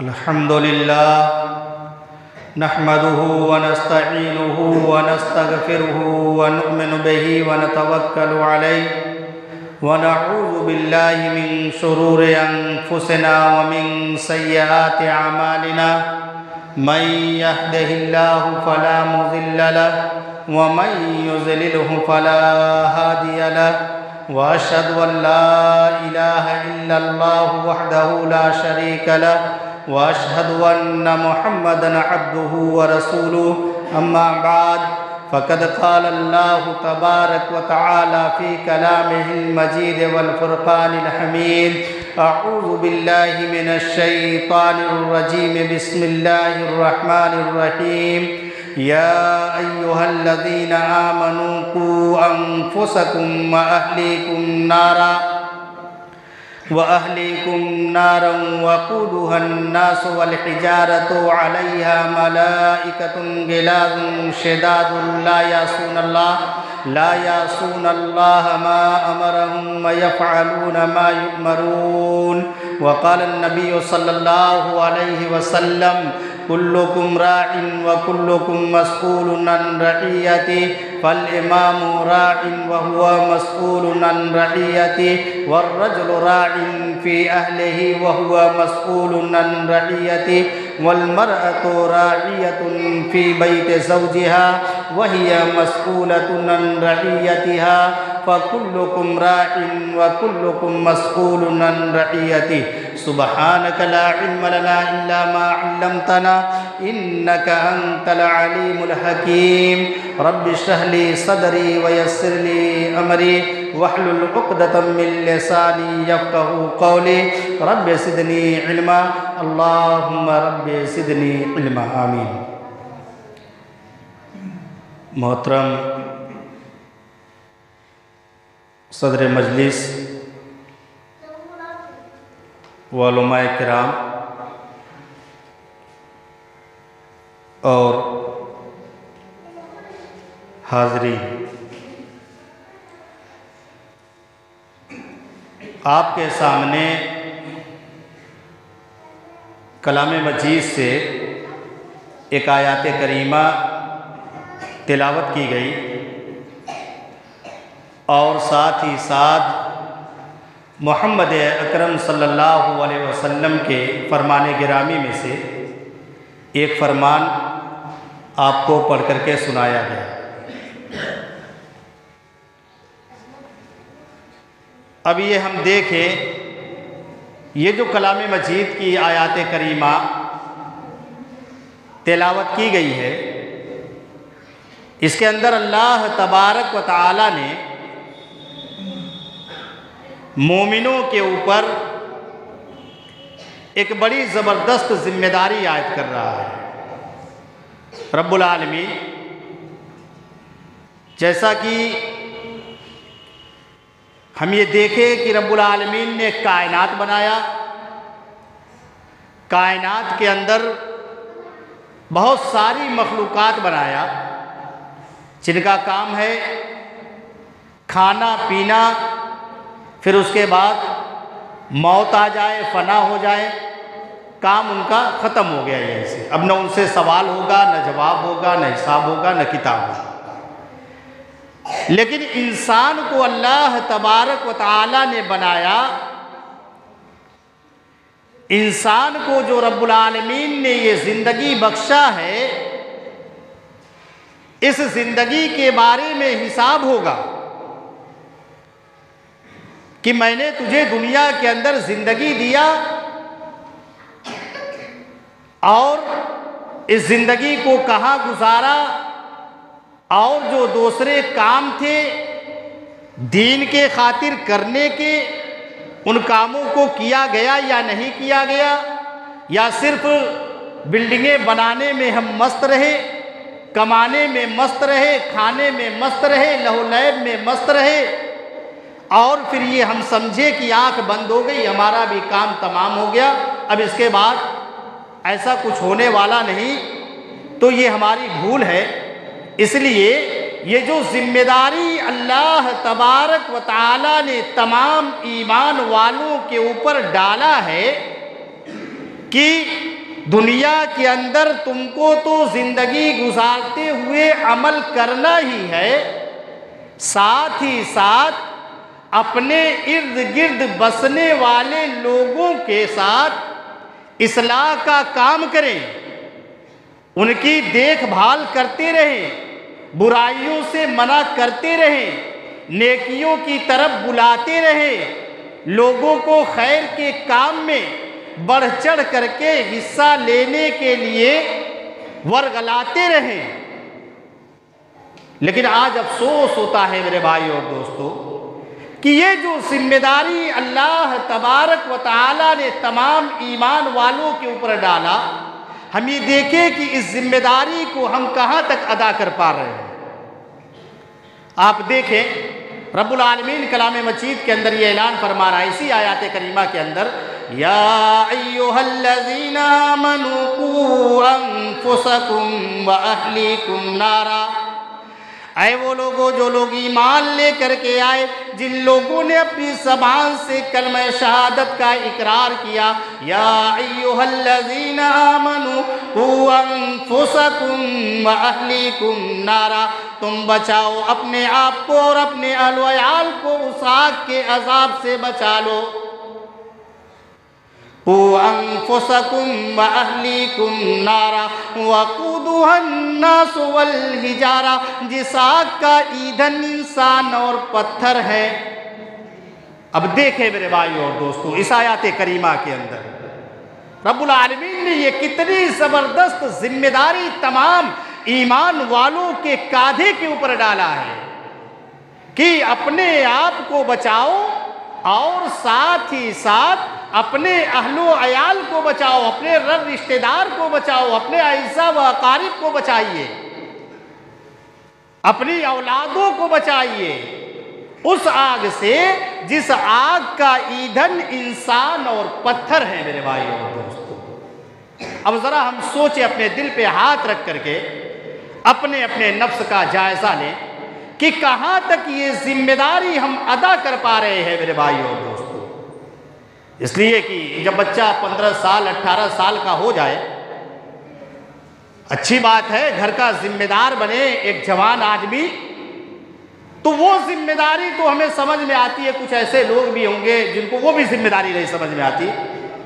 الحمد لله نحمده ونستعينه ونستغفره ونؤمن به ونتوكل عليه ونعوذ بالله من شرور أنفسنا ومن سيئات أعمالنا من يهده الله فلا مضل له ومن يضلله فلا هادي له وأشهد أن لا إله إلا الله وحده لا شريك له وأشهد أن محمدًا عبده ورسوله أما بعد فقد قال الله تبارك وتعالى في كلامه المجيد والفرقان الحميد أعوذ بالله من الشيطان الرجيم بسم الله الرحمن الرحيم يا أيها الذين آمنوا قوا أنفسكم وأهليكم نارا وقودها الناس والحجارة عليها ملائكة غلاظ شداد لا يعصون الله ما أمرهم ويفعلون ما يؤمرون وقال النبي صلى الله عليه وسلم كلكم راع وكلكم مسؤول عن رعيته فالإمام راع وهو مسؤول عن رعيته والرجل راع في أهله وهو مسؤول عن رعيته والمرأة راعية في بيت زوجها وهي مسؤولة عن رعيتها فكلكم راع وكلكم مسؤول عن رعيته سبحانك لا علم لنا إلا ما علمتنا إنك أنت العليم الحكيم رب اشرح لي صدري ويسر لي أمري واحلل عقدة من لساني يفقهوا قولي رب زدني علما اللهم رب زدني علما آمين۔ محترم صدر مجلس علماء کرام اور حاضرین، آپ کے سامنے کلام مجید سے ایک آیات کریمہ تلاوت کی گئی اور ساتھ ہی ساتھ محمد اکرم صلی اللہ علیہ وسلم کے فرمان گرامی میں سے ایک فرمان آپ کو پڑھ کر کے سنایا گیا۔ اب یہ ہم دیکھیں، یہ جو کلام مجید کی آیات کریمہ تلاوت کی گئی ہے، اس کے اندر اللہ تبارک و تعالی نے مومنوں کے اوپر ایک بڑی زبردست ذمہ داری عائد کر رہا ہے۔ رب العالمین جیسا کہ ہم یہ دیکھیں کہ رب العالمین نے کائنات بنایا، کائنات کے اندر بہت ساری مخلوقات بنایا جن کا کام ہے کھانا پینا، پھر اس کے بعد موت آ جائے، فنا ہو جائے، کام ان کا ختم ہو گیا یہیں سے۔ اب نہ ان سے سوال ہوگا، نہ جواب ہوگا، نہ حساب ہوگا، نہ کتاب ہوگا۔ لیکن انسان کو اللہ تبارک و تعالی نے بنایا، انسان کو جو رب العالمین نے یہ زندگی بخشا ہے، اس زندگی کے بارے میں حساب ہوگا کہ میں نے تجھے دنیا کے اندر زندگی دیا اور اس زندگی کو کہاں گزارا، اور جو دوسرے کام تھے دین کے خاطر کرنے کے، ان کاموں کو کیا گیا یا نہیں کیا گیا، یا صرف بلڈنگیں بنانے میں ہم مست رہے، کمانے میں مست رہے، کھانے میں مست رہے، لہو و لعب میں مست رہے، اور پھر یہ ہم سمجھے کہ آنکھ بند ہو گئی، ہمارا بھی کام تمام ہو گیا، اب اس کے بعد ایسا کچھ ہونے والا نہیں، تو یہ ہماری بھول ہے۔ اس لیے یہ جو ذمہ داری اللہ تبارک و تعالی نے تمام ایمان والوں کے اوپر ڈالا ہے کہ دنیا کے اندر تم کو تو زندگی گزارتے ہوئے عمل کرنا ہی ہے، ساتھ ہی ساتھ اپنے ارد گرد بسنے والے لوگوں کے ساتھ اصلاح کا کام کریں، ان کی دیکھ بھال کرتے رہیں، برائیوں سے منع کرتے رہیں، نیکیوں کی طرف بلاتے رہیں، لوگوں کو خیر کے کام میں بڑھ چڑھ کر کے حصہ لینے کے لیے ورگلاتے رہیں۔ لیکن آج افسوس ہوتا ہے میرے بھائی اور دوستو کہ یہ جو ذمہ داری اللہ تبارک و تعالیٰ نے تمام ایمان والوں کے اوپر ڈالا، ہم یہ دیکھیں کہ اس ذمہ داری کو ہم کہاں تک ادا کر پا رہے ہیں۔ آپ دیکھیں رب العالمین کلام مجید کے اندر یہ اعلان فرما رہا ہے اسی آیات کریمہ کے اندر، یا ایھا الذین آمنوا قوا انفسکم واہلیکم نارا، اے وہ لوگوں جو لوگ ایمان لے کر کے آئے، جن لوگوں نے اپنی زبان سے کلمہ شہادت کا اقرار کیا، یا ایھا الذین آمنوا قوا انفسکم واہلیکم نارا، تم بچاؤ اپنے آپ کو اور اپنے اہل و عیال کو اس آگ کے عذاب سے بچا لو۔ قوا انفسکم واہلیکم نارا وقودها الناس والحجارہ، جس آگ کا ایندھن انسان اور پتھر ہے۔ اب دیکھیں میرے بھائی اور دوستو اس آیات کریمہ کے اندر رب العالمین نے یہ کتنی زبردست ذمہ داری تمام ایمان والوں کے کاندھے کے اوپر ڈالا ہے کہ اپنے آپ کو بچاؤ اور ساتھ ہی ساتھ اپنے اہل و عیال کو بچاؤ، اپنے رشتہ دار کو بچاؤ، اپنے اعزا و اقارب کو بچائیے، اپنی اولادوں کو بچائیے اس آگ سے جس آگ کا ایندھن انسان اور پتھر ہے۔ میرے بھائی اور دوستو اب ذرا ہم سوچیں، اپنے دل پہ ہاتھ رکھ کر کے اپنے نفس کا جائزہ لیں کہ کہاں تک یہ ذمہ داری ہم ادا کر پا رہے ہیں میرے بھائی اور دوستو۔ اس لیے کہ جب بچہ 15 سال 18 سال کا ہو جائے، اچھی بات ہے گھر کا ذمہ دار بنے ایک جوان آدمی، تو وہ ذمہ داری تو ہمیں سمجھ میں آتی ہے۔ کچھ ایسے لوگ بھی ہوں گے جن کو وہ بھی ذمہ داری نہیں سمجھ میں آتی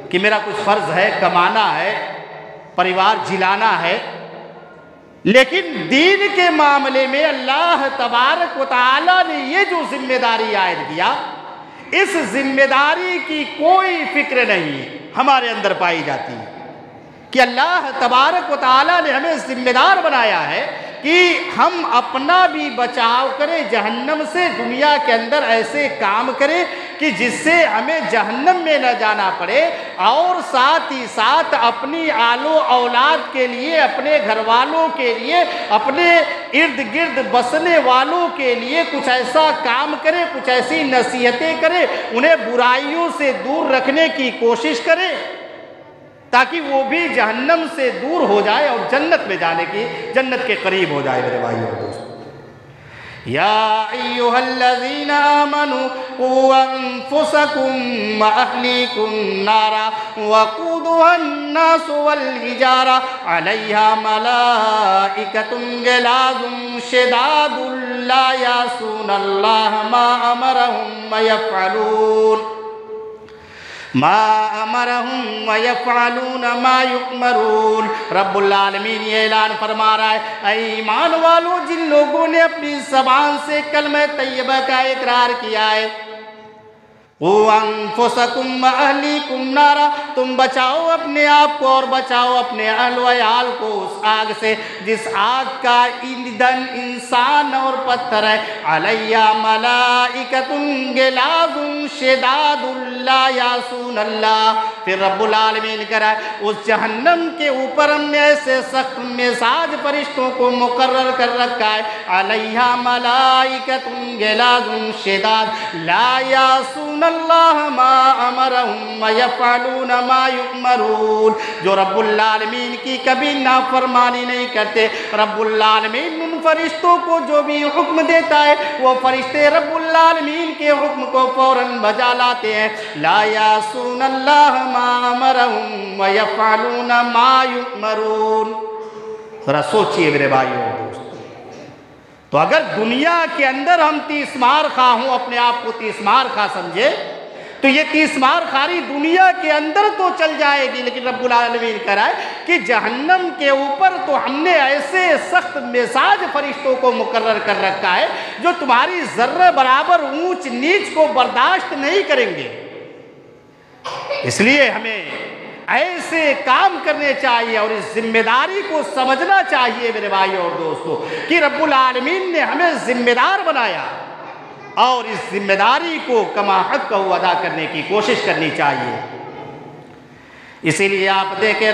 کہ میرا کچھ فرض ہے، کمانا ہے، پریوار جلانا ہے، لیکن دین کے معاملے میں اللہ تبارک و تعالیٰ نے یہ جو ذمہ داری عائد کیا، اس ذمہ داری کی کوئی فکر نہیں ہمارے اندر پائی جاتی کہ اللہ تبارک و تعالیٰ نے ہمیں ذمہ دار بنایا ہے کہ ہم اپنا بھی بچاؤ کریں جہنم سے، دنیا کے اندر ایسے کام کریں کہ جس سے ہمیں جہنم میں نہ جانا پڑے، اور ساتھ ہی ساتھ اپنی آل و اولاد کے لیے، اپنے گھر والوں کے لیے، اپنے ارد گرد بسنے والوں کے لیے کچھ ایسا کام کرے، کچھ ایسی نصیحتیں کرے، انہیں برائیوں سے دور رکھنے کی کوشش کرے تاکہ وہ بھی جہنم سے دور ہو جائے اور جنت میں جانے کی، جنت کے قریب ہو جائے میرے بھائی اور دوستو۔ یا ایھا الذین آمنوا قوا انفسکم واہلیکم نارا وقودها الناس والحجارہ علیہا ملائکۃ غلاظ شداد لا یعصون اللہ ما امرهم ویفعلون ما یؤمرون۔ رب العالمین یہ اعلان فرما رہا ہے اے ایمان والو، جن لوگوں نے اپنی زبان سے کلمہ طیبہ کا اقرار کیا ہے، قوا انفسکم واہلیکم نارا، تم بچاؤ اپنے آپ کو اور بچاؤ اپنے اہل و عیال کو اس آگ سے جس آگ کا ایندھن انسان اور پتھر ہے، علیہا ملائکۃ غلاظ شداد لا یعصون اللہ۔ پھر رب العالمین کہہ رہا ہے اس جہنم کے اوپر ہم نے ایسے سخت مزاج فرشتوں کو مقرر کر رکھا ہے، علیہا ملائکۃ غلاظ شداد لا یعصون اللہ ما امرهم ویفعلون ما یؤمرون، جو رب العالمین کی کبھی نافرمانی نہیں کرتے۔ رب العالمین ان فرشتوں کو جو بھی حکم دیتا ہے وہ فرشتے رب العالمین العالمین کے حکم کو فوراً بجا لاتے ہیں. لا یعصون اللہ ما امرہم ویفعلون ما یؤمرون. ذرا سوچئے میرے بھائیوں اور دوستوں، تو اگر دنیا کے اندر ہم تیسمار خواہ ہوں، اپنے آپ کو تیسمار خواہ سمجھے، تو یہ تیسمار خاری دنیا کے اندر تو چل جائے گی، لیکن رب العالمین کہہ رہا ہے کہ جہنم کے اوپر تو ہم نے ایسے سخت مزاج فرشتوں کو مقرر کر رکھا ہے جو تمہاری ذرہ برابر اونچ نیچ کو برداشت نہیں کریں گے. اس لیے ہمیں ایسے کام کرنے چاہیے اور اس ذمہ داری کو سمجھنا چاہیے میرے بھائیوں اور دوستوں کہ رب العالمین نے ہمیں ذمہ دار بنایا اور اس ذمہ داری کو کما حق ادا کرنے کی کوشش کرنی چاہیے. اسی لیے آپ دیکھیں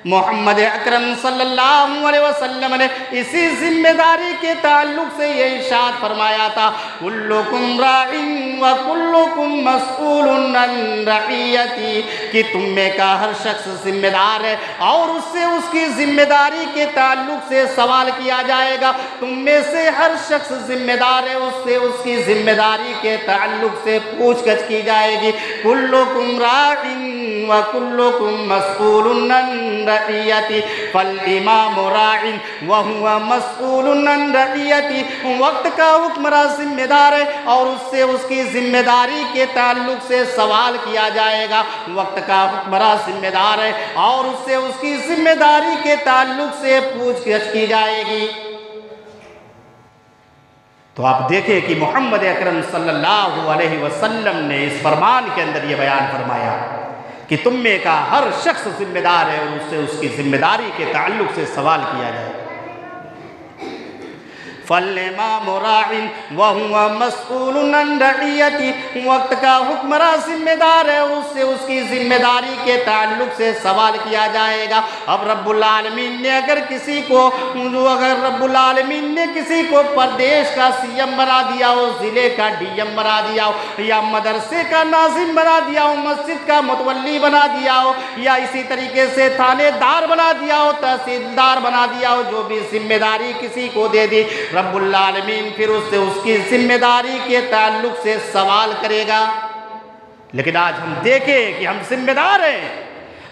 محمد اکرم صلی اللہ علیہ وسلم نے اسی ذمہ داری کے تعلق سے یہ ارشاد فرمایا تھا، کلکم راع وکلکم مسئول عن رعیتی، کہ تم میں کا ہر شخص ذمہ دار ہے اور اس سے اس کی ذمہ داری کے تعلق سے سوال کیا جائے گا. تم میں سے ہر شخص ذمہ دار ہے، اس سے اس کی ذمہ داری کے تعلق سے پوچھ گچھ کی جائے گی. کلکم راع وکلکم مسئول عن رعیتی فالامام راع وہو مسئول عن رعیتی. وقت کا حکمراں ذمہ دار ہے اور اس سے اس کی ذمہ داری کے تعلق سے سوال کیا جائے گا. وقت کا حکمراں ذمہ دار ہے اور اس سے اس کی ذمہ داری کے تعلق سے پوچھ گچھ کی جائے گی. تو آپ دیکھیں کہ محمد اکرم صلی اللہ علیہ وسلم نے اس فرمان کے اندر یہ بیان فرمایا کہ تم میں کا ہر شخص ذمہ دار ہے اور اس سے اس کی ذمہ داری کے تعلق سے سوال کیا جائے. فالامام راع وہو مسئول عن رعیتی، وقت کا حکمراں ذمہ دار ہے اور اس سے اس کی ذمہ داری کے تعلق سے سوال کیا جائے گا. اب رب العالمین نے اگر رب العالمین نے کسی کو پردیش کا سی ایم بنا دیا ہو، ضلع کا ڈی ایم بنا دیا ہو، یا مدرسے کا ناظم بنا دیا ہو، مسجد کا متولی بنا دیا ہو، یا اسی طریقے سے تھانے دار بنا دیا ہو، تحصیلدار بنا دیا ہو، جو بھی ذمہ داری کسی کو دے دی، رب العالمین پھر اس سے اس کی ذمہ داری کے تعلق سے سوال کرے گا. لیکن آج ہم دیکھیں کہ ہم ذمہ دار ہیں،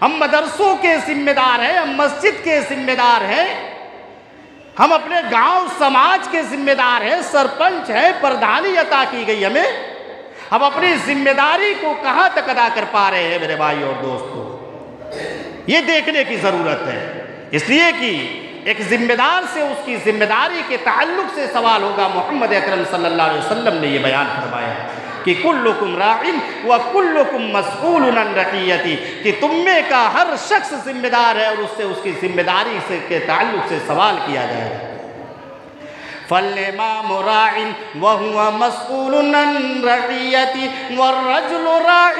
ہم مدرسوں کے ذمہ دار ہیں، ہم مسجد کے ذمہ دار ہیں، ہم اپنے گاؤں سماج کے ذمہ دار ہیں، سرپنچ ہیں، پردھانی عطا کی گئی ہمیں. ہم اپنی ذمہ داری کو کہاں تک ادا کر پا رہے ہیں میرے بھائی اور دوستوں؟ یہ دیکھنے کی ضرورت ہے. اس لیے کہ ایک ذمہ دار سے اس کی ذمہ داری کے تعلق سے سوال ہوگا. محمد اکرم صلی اللہ علیہ وسلم نے یہ بیان فرمایا کہ کلکم راع وکلکم مسئول عن رعیتی، کہ تم میں کا ہر شخص ذمہ دار ہے اور اس سے اس کی ذمہ داری سے کے تعلق سے سوال کیا جائے گا. فالامام راع وہو مسئول عن رعیتی والرجل راع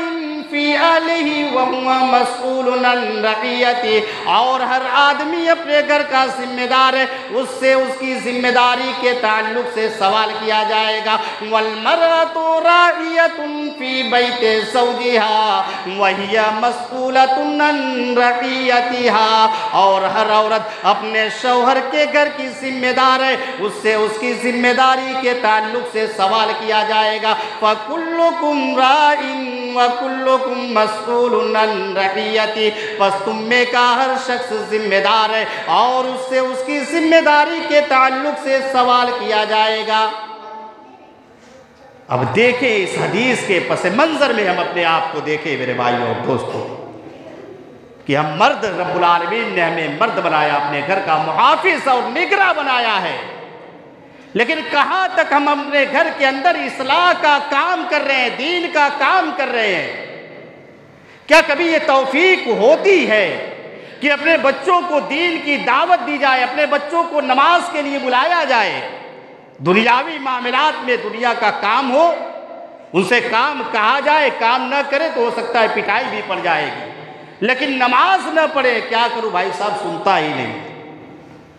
فی اہلہ وہو مسئول عن رعیتی، اور ہر آدمی اپنے گھر کا ذمہ دار ہے، اس سے اس کی ذمہ داری کے تعلق سے سوال کیا جائے گا. والمرأۃ راعیۃ فی بیت زوجہا وہی مسئولۃ عن رعیتہا، اور ہر عورت اپنے شوہر کے گھر کی ذمہ دار ہے، اس سے اس کی ذمہ داری کے تعلق سے سوال کیا جائے گا. فکلکم راع وکلکم مسئول عن رعیتی، پس تم میں کا ہر شخص ذمہ دار ہے اور اس سے اس کی ذمہ داری کے تعلق سے سوال کیا جائے گا. اب دیکھیں اس حدیث کے پس منظر میں ہم اپنے آپ کو دیکھیں میرے بھائیوں اور دوستوں کہ ہم مرد، رب العالمین نے ہمیں مرد بنایا، اپنے گھر کا محافظ اور نگراں بنایا ہے. لیکن کہاں تک ہم اپنے گھر کے اندر اصلاح کا کام کر رہے ہیں، دین کا کام کر رہے ہیں؟ کیا کبھی یہ توفیق ہوتی ہے کہ اپنے بچوں کو دین کی دعوت دی جائے، اپنے بچوں کو نماز کے لیے بلایا جائے، دنیاوی معاملات میں دنیا کا کام ہو، ان سے کام کہا جائے، کام نہ کرے تو ہو سکتا ہے پٹائی بھی پڑ جائے گی، لیکن نماز نہ پڑھے، کیا کروں بھائی صاحب، سنتا ہی نہیں.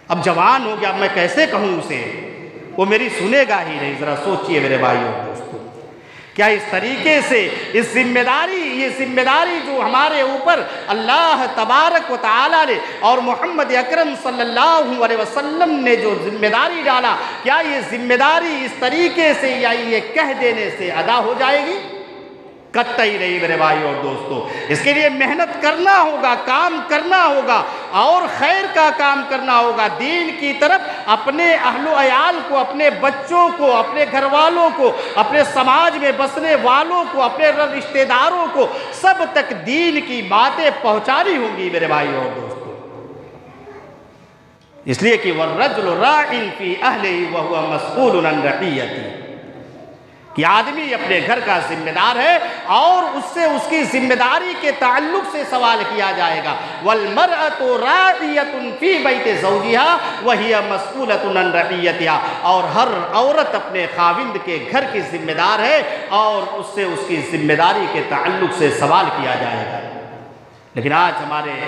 اب جوان ہو گیا، میں کیسے کہوں اسے، وہ میری سنے گا ہی نہیں. ذرا سوچئے میرے بھائیوں دوستوں کیا اس طریقے سے یہ ذمہ داری جو ہمارے اوپر اللہ تبارک و تعالیٰ نے اور محمد اکرم صلی اللہ علیہ وسلم نے جو ذمہ داری ڈالا، کیا یہ ذمہ داری اس طریقے سے یا یہ کہہ دینے سے ادا ہو جائے گی؟ قطعی نہیں میرے بھائی اور دوستو۔ اس کے لیے محنت کرنا ہوگا، کام کرنا ہوگا اور خیر کا کام کرنا ہوگا، دین کی طرف اپنے اہل و عیال کو، اپنے بچوں کو، اپنے گھر والوں کو، اپنے سماج میں بسنے والوں کو، اپنے رشتہ داروں کو سب تک دین کی باتیں پہنچانی ہوں گی میرے بھائی اور دوستو۔ اس لیے کہ وَالرَّجُلُ رَاعٍ فِي أَهْلِهِ وَهُوَ مَسْئُولٌ عَنْ رَعِيَّتِهِ، کہ آدمی اپنے گھر کا ذمہ دار ہے اور اس سے اس کی ذمہ داری کے تعلق سے سوال کیا جائے گا۔ وَالْمَرْأَةُ رَاعِيَةٌ فِي بَيْتِ زَوْجِهَا وَهِيَ مَسْئُولَةٌ عَنْ رَعِيَّتِهَا، اور ہر عورت اپنے خاوند کے گھر کی ذمہ دار ہے اور اس سے اس کی ذمہ داری کے تعلق سے سوال کیا جائے گا۔ لیکن آج ہمارے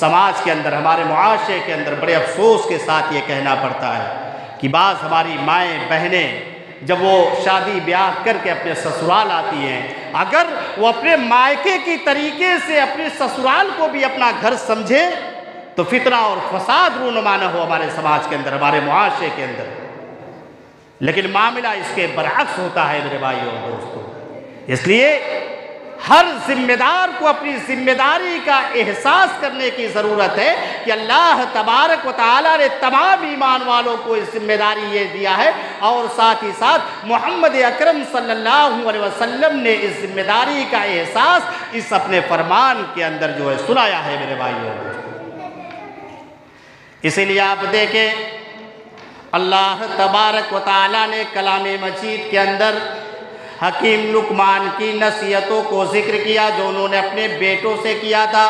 سماج کے اندر، ہمارے معاشرے کے اندر بڑے افسوس کے ساتھ یہ کہنا پڑتا ہے کہ بعض ہماری مائیں بہنیں جب وہ شادی بیاہ کر کے اپنے سسرال آتی ہیں، اگر وہ اپنے مائکے کی طریقے سے اپنے سسرال کو بھی اپنا گھر سمجھے تو فتنہ اور فساد رونما نہ ہو ہمارے سماج کے اندر، ہمارے معاشرے کے اندر۔ لیکن معاملہ اس کے برعکس ہوتا ہے میرے بھائی اور دوستو۔ اس لیے ہر ذمہ دار کو اپنی ذمہ داری کا احساس کرنے کی ضرورت ہے کہ اللہ تبارک و تعالیٰ نے تمام ایمان والوں کو اس ذمہ داری یہ دیا ہے، اور ساتھ ہی ساتھ محمد اکرم صلی اللہ علیہ وسلم نے اس ذمہ داری کا احساس اس اپنے فرمان کے اندر جو ہے سنایا ہے میرے بھائی اور دوستو۔ اسی لیے آپ دیکھیں اللہ تبارک و تعالیٰ نے کلام مجید کے اندر حکیم لقمان کی نصیحتوں کو ذکر کیا جو انہوں نے اپنے بیٹوں سے کیا تھا۔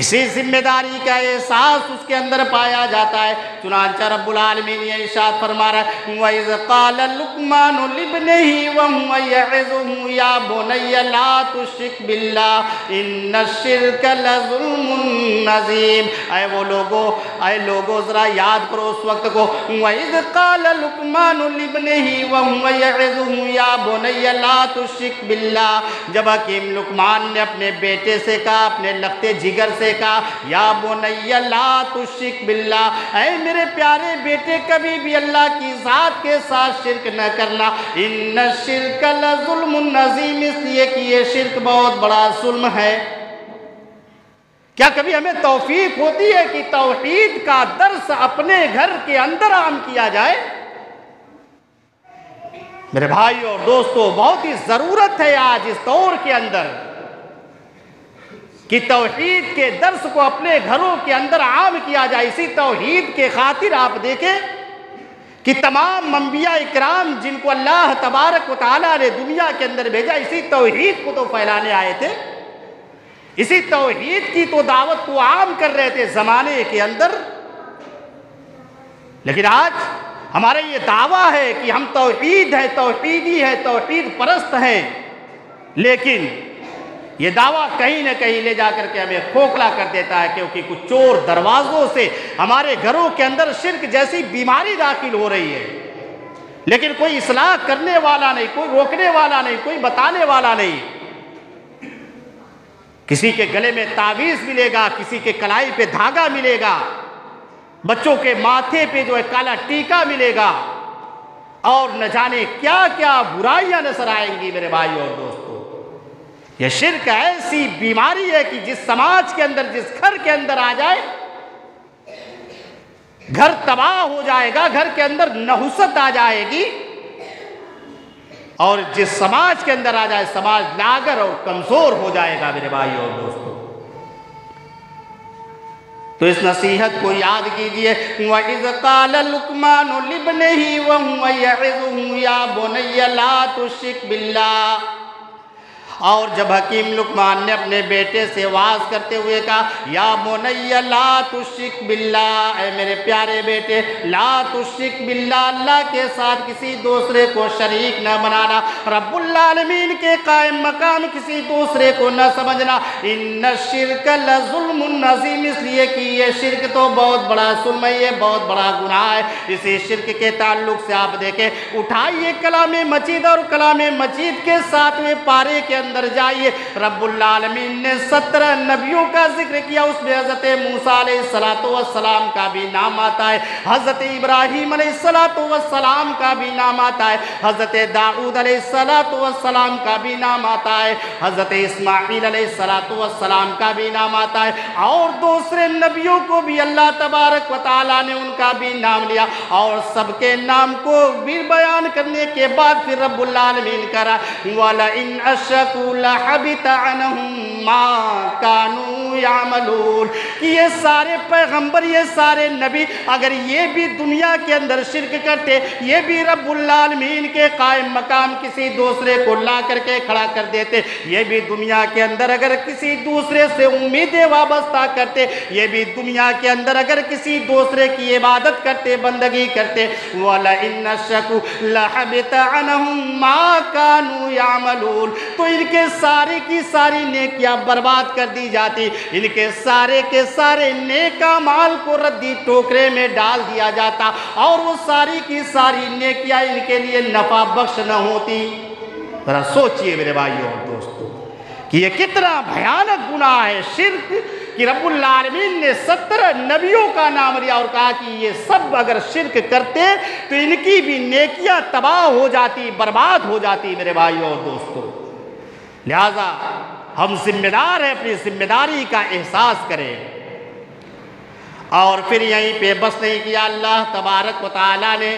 اسی ذمہ داری کا احساس اس کے اندر پایا جاتا ہے۔ چنانچہ رب العالمین یہ ارشاد فرما رہا ہے وَإِذْ قَالَ لُقْمَانُ لِابْنِهِ وَهُوَ يَعِظُهُ يَا بُنَيَّ لَا تُشْرِكْ بِاللَّهِ إِنَّ الشِّرْكَ لَظُلْمٌ عَظِيمٌ۔ اے لوگو ذرا یاد کرو اس وقت کو۔ وَإِذْ قَالَ لُقْمَانُ لِابْنِهِ وَهُوَ يَعِظُهُ يَا بُنَيَّ لَا تُشْرِكْ بِاللَّهِ، جب حکیم لقمان نے اپنے بیٹے سے کہا، اپنے لختے جگر سے کہا یا بنی لا تشرک باللہ، اے میرے پیارے بیٹے کبھی بھی اللہ کی ذات کے ساتھ شرک نہ کرنا۔ ان الشرک لظلم عظیم، اس لیے کہ یہ شرک بہت بڑا ظلم ہے۔ کیا کبھی ہمیں توفیق ہوتی ہے کہ توحید کا درس اپنے گھر کے اندر عام کیا جائے؟ میرے بھائی اور دوستو، بہت ہی ضرورت ہے آج اس دور کے اندر کہ توحید کے درس کو اپنے گھروں کے اندر عام کیا جائے۔ اسی توحید کے خاطر آپ دیکھیں کہ تمام انبیاء اکرام جن کو اللہ تبارک و تعالیٰ نے دنیا کے اندر بھیجا، اسی توحید کو تو پھیلانے آئے تھے، اسی توحید کی تو دعوت کو عام کر رہے تھے زمانے کے اندر۔ لیکن آج ہمارا یہ دعویٰ ہے کہ ہم توحید ہے، توحیدی ہے، توحید پرست ہیں، لیکن یہ دعویٰ کہیں نہ کہیں لے جا کر کے ہمیں کھوکھلا کر دیتا ہے، کیونکہ کچھ چور دروازوں سے ہمارے گھروں کے اندر شرک جیسی بیماری داخل ہو رہی ہے، لیکن کوئی اصلاح کرنے والا نہیں، کوئی روکنے والا نہیں، کوئی بتانے والا نہیں۔ کسی کے گلے میں تعویذ ملے گا، کسی کے کلائی پہ دھاگا ملے گا، بچوں کے ماتھے پہ جو ہے کالا ٹیکا ملے گا، اور نہ جانے کیا کیا برائیاں نظر آئیں گی میرے بھائی اور دوستو۔ یہ شرک ایسی بیماری ہے کہ جس سماج کے اندر، جس گھر کے اندر آ جائے، گھر تباہ ہو جائے گا، گھر کے اندر نحوست آ جائے گی، اور جس سماج کے اندر آ جائے سماج لاغر اور کمزور ہو جائے گا میرے بھائی اور دوستو۔ تو اس نصیحت کو یاد کیجئے، وَإِذْ قَالَ لُقْمَانُ لِابْنِهِ وَهُوَ يَعِظُهُ يَا بُنَيَّ لَا تُشْرِكْ بِاللَّهِ، اور جب حکیم لقمان نے اپنے بیٹے سے واز کرتے ہوئے کہا یا بنی لا تشرک باللہ، اے میرے پیارے بیٹے لا تشرک باللہ، اللہ کے ساتھ کسی دوسرے کو شریک نہ بنانا، رب العالمین کے قائم مقام کسی دوسرے کو نہ سمجھنا، ان الشرک لظلم عظیم، اس لیے کہ یہ شرک تو بہت بڑا ظلم ہے، یہ بہت بڑا گناہ ہے۔ اسی شرک کے تعلق سے آپ دیکھیں، اٹھائیے کلام مجید اور کلام مجید کے 7ویں پارے کے اندر جائیے، رب العالمین نے 17 نبیوں کا ذکر کیا، اس میں حضرت موسیٰ علیہ السلام کا بھی نام آتا ہے، حضرت ابراہیم علیہ السلام کا بھی نام آتا ہے، حضرت داؤد علیہ السلام کا بھی نام آتا ہے، حضرت اسماعیل علیہ السلام کا بھی نام آتا ہے، اور دوسرے نبیوں کو بھی اللہ تبارک و تعالیٰ نے ان کا بھی نام لیا، اور سب کے نام کو بھی بیان کرنے کے بعد پھر رب العالمین کرا وَلَئِنْ أَشْرَكُوا لَحَبِطَ عَنْهُمْ مَا كَانُوا يَعْمَلُونَ، کہ یہ سارے پیغمبر، یہ سارے نبی اگر یہ بھی دنیا کے اندر شرک کرتے، یہ بھی رب العالمین کے قائم مقام کسی دوسرے کو لا کر کے کھڑا کر دیتے، یہ بھی دنیا کے اندر اگر کسی دوسرے سے امیدیں وابستہ کرتے، یہ بھی دنیا کے اندر اگر کسی دوسرے کی عبادت کرتے، بندگی کرتے، وَلَئِنْ أَشْرَكُوا لَحَبِطَ عَنْهُمْ مَا كَانُوا يَعْمَلُونَ، تو ان کے سارے کی ساری نیکیاں برباد کر دی جاتی، ان کے سارے نیک اعمال کو ردی ٹوکرے میں ڈال دیا جاتا، اور وہ ساری کی ساری نیکیاں ان کے لیے نفع بخش نہ ہوتی۔ ذرا سوچئے میرے بھائیوں اور دوستوں کہ یہ کتنا بھیانک گناہ ہے شرک، کہ رب العالمین نے 17 نبیوں کا نام لیا اور کہا کہ یہ سب اگر شرک کرتے تو ان کی بھی نیکیاں تباہ ہو جاتی، برباد ہو جاتی میرے بھائیوں اور دوستوں۔ لہذا ہم ذمہ دار ہیں، اپنی ذمہ داری کا احساس کریں۔ اور پھر یہیں پہ بس نہیں کیا اللہ تبارک و تعالیٰ نے،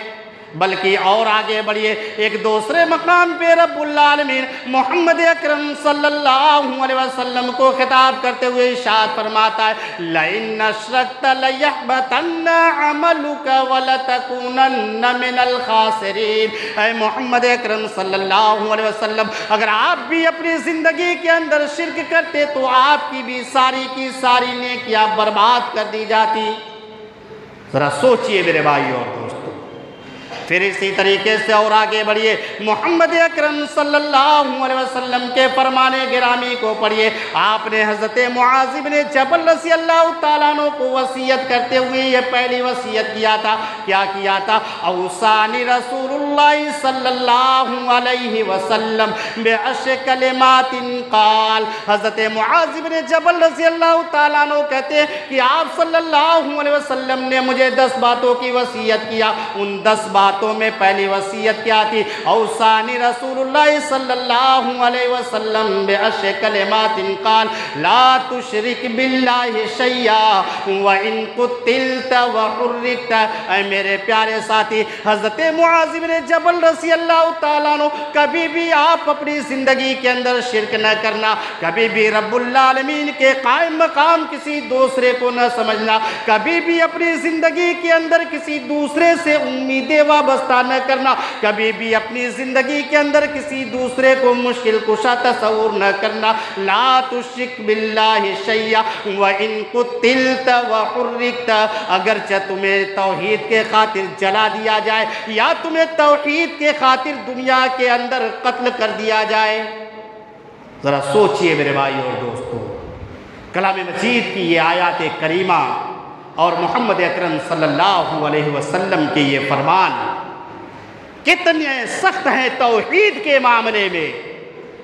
بلکہ اور آگے بڑھیے، ایک دوسرے مقام پہ رب العالمین محمد اکرم صلی اللہ علیہ وسلم کو خطاب کرتے ہوئے ارشاد فرماتا ہے لَإِنَّ أَشْرَكْتَ لَيَحْبَطَنَّ عَمَلُكَ وَلَتَكُونَنَّ مِنَ الْخَاسِرِينَ، اے محمد اکرم صلی اللہ علیہ وسلم اگر آپ بھی اپنی زندگی کے اندر شرک کرتے تو آپ کی بھی ساری کی ساری نیکیاں برباد کر دی جاتی۔ ذرا سوچئے میرے بھائیوں اور دوستوں۔ پھر اسی طریقے سے اور آگے بڑھیے، محمد اکرم صلی اللہ علیہ وسلم کے فرمان گرامی کو پڑھیے، آپ نے حضرت معاذ بن جبل رضی اللہ تعالیٰ عنہ کو وصیت کرتے ہوئے یہ پہلی وصیت کیا تھا، کیا کیا تھا؟ اوصانی رسول اللہ صلی اللہ علیہ وسلم بعشر کلمات قال، حضرت معاذ بن جبل رضی اللہ تعالیٰ عنہ کہتے ہیں کہ آپ صلی اللہ علیہ وسلم نے مجھے 10 باتوں کی وصیت کیا، ان 10 باتوں میں پہلی وصیت کیا تھی؟ اوصانی رسول اللہ صلی اللہ علیہ وسلم بعشر کلمات قال لا تشرک باللہ شیئا وان قتلت وحرکت، اے میرے پیارے ساتھی حضرت معاذ بن جبل رضی اللہ تعالیٰ عنہ، کبھی بھی آپ اپنی زندگی کے اندر شرک نہ کرنا، کبھی بھی رب العالمین کے قائم مقام کسی دوسرے کو نہ سمجھنا، کبھی بھی اپنی زندگی کے اندر کسی دوسرے سے امیدیں وابستہ نہ کرنا، کبھی بھی اپنی زندگی کے اندر کسی دوسرے کو مشکل کشا تصور نہ کرنا، لا تشرک باللہ شیئا وان قتلت وحرکت، اگرچہ تمہیں توحید کے خاطر جلا دیا جائے یا تمہیں توحید کے خاطر دنیا کے اندر قتل کر دیا جائے۔ ذرا سوچئے میرے بھائی اور دوستو، کلام مجید کی یہ آیات کریمہ اور محمد اکرم صلی اللہ علیہ وسلم کے یہ فرمان کتنے سخت ہیں توحید کے معاملے میں،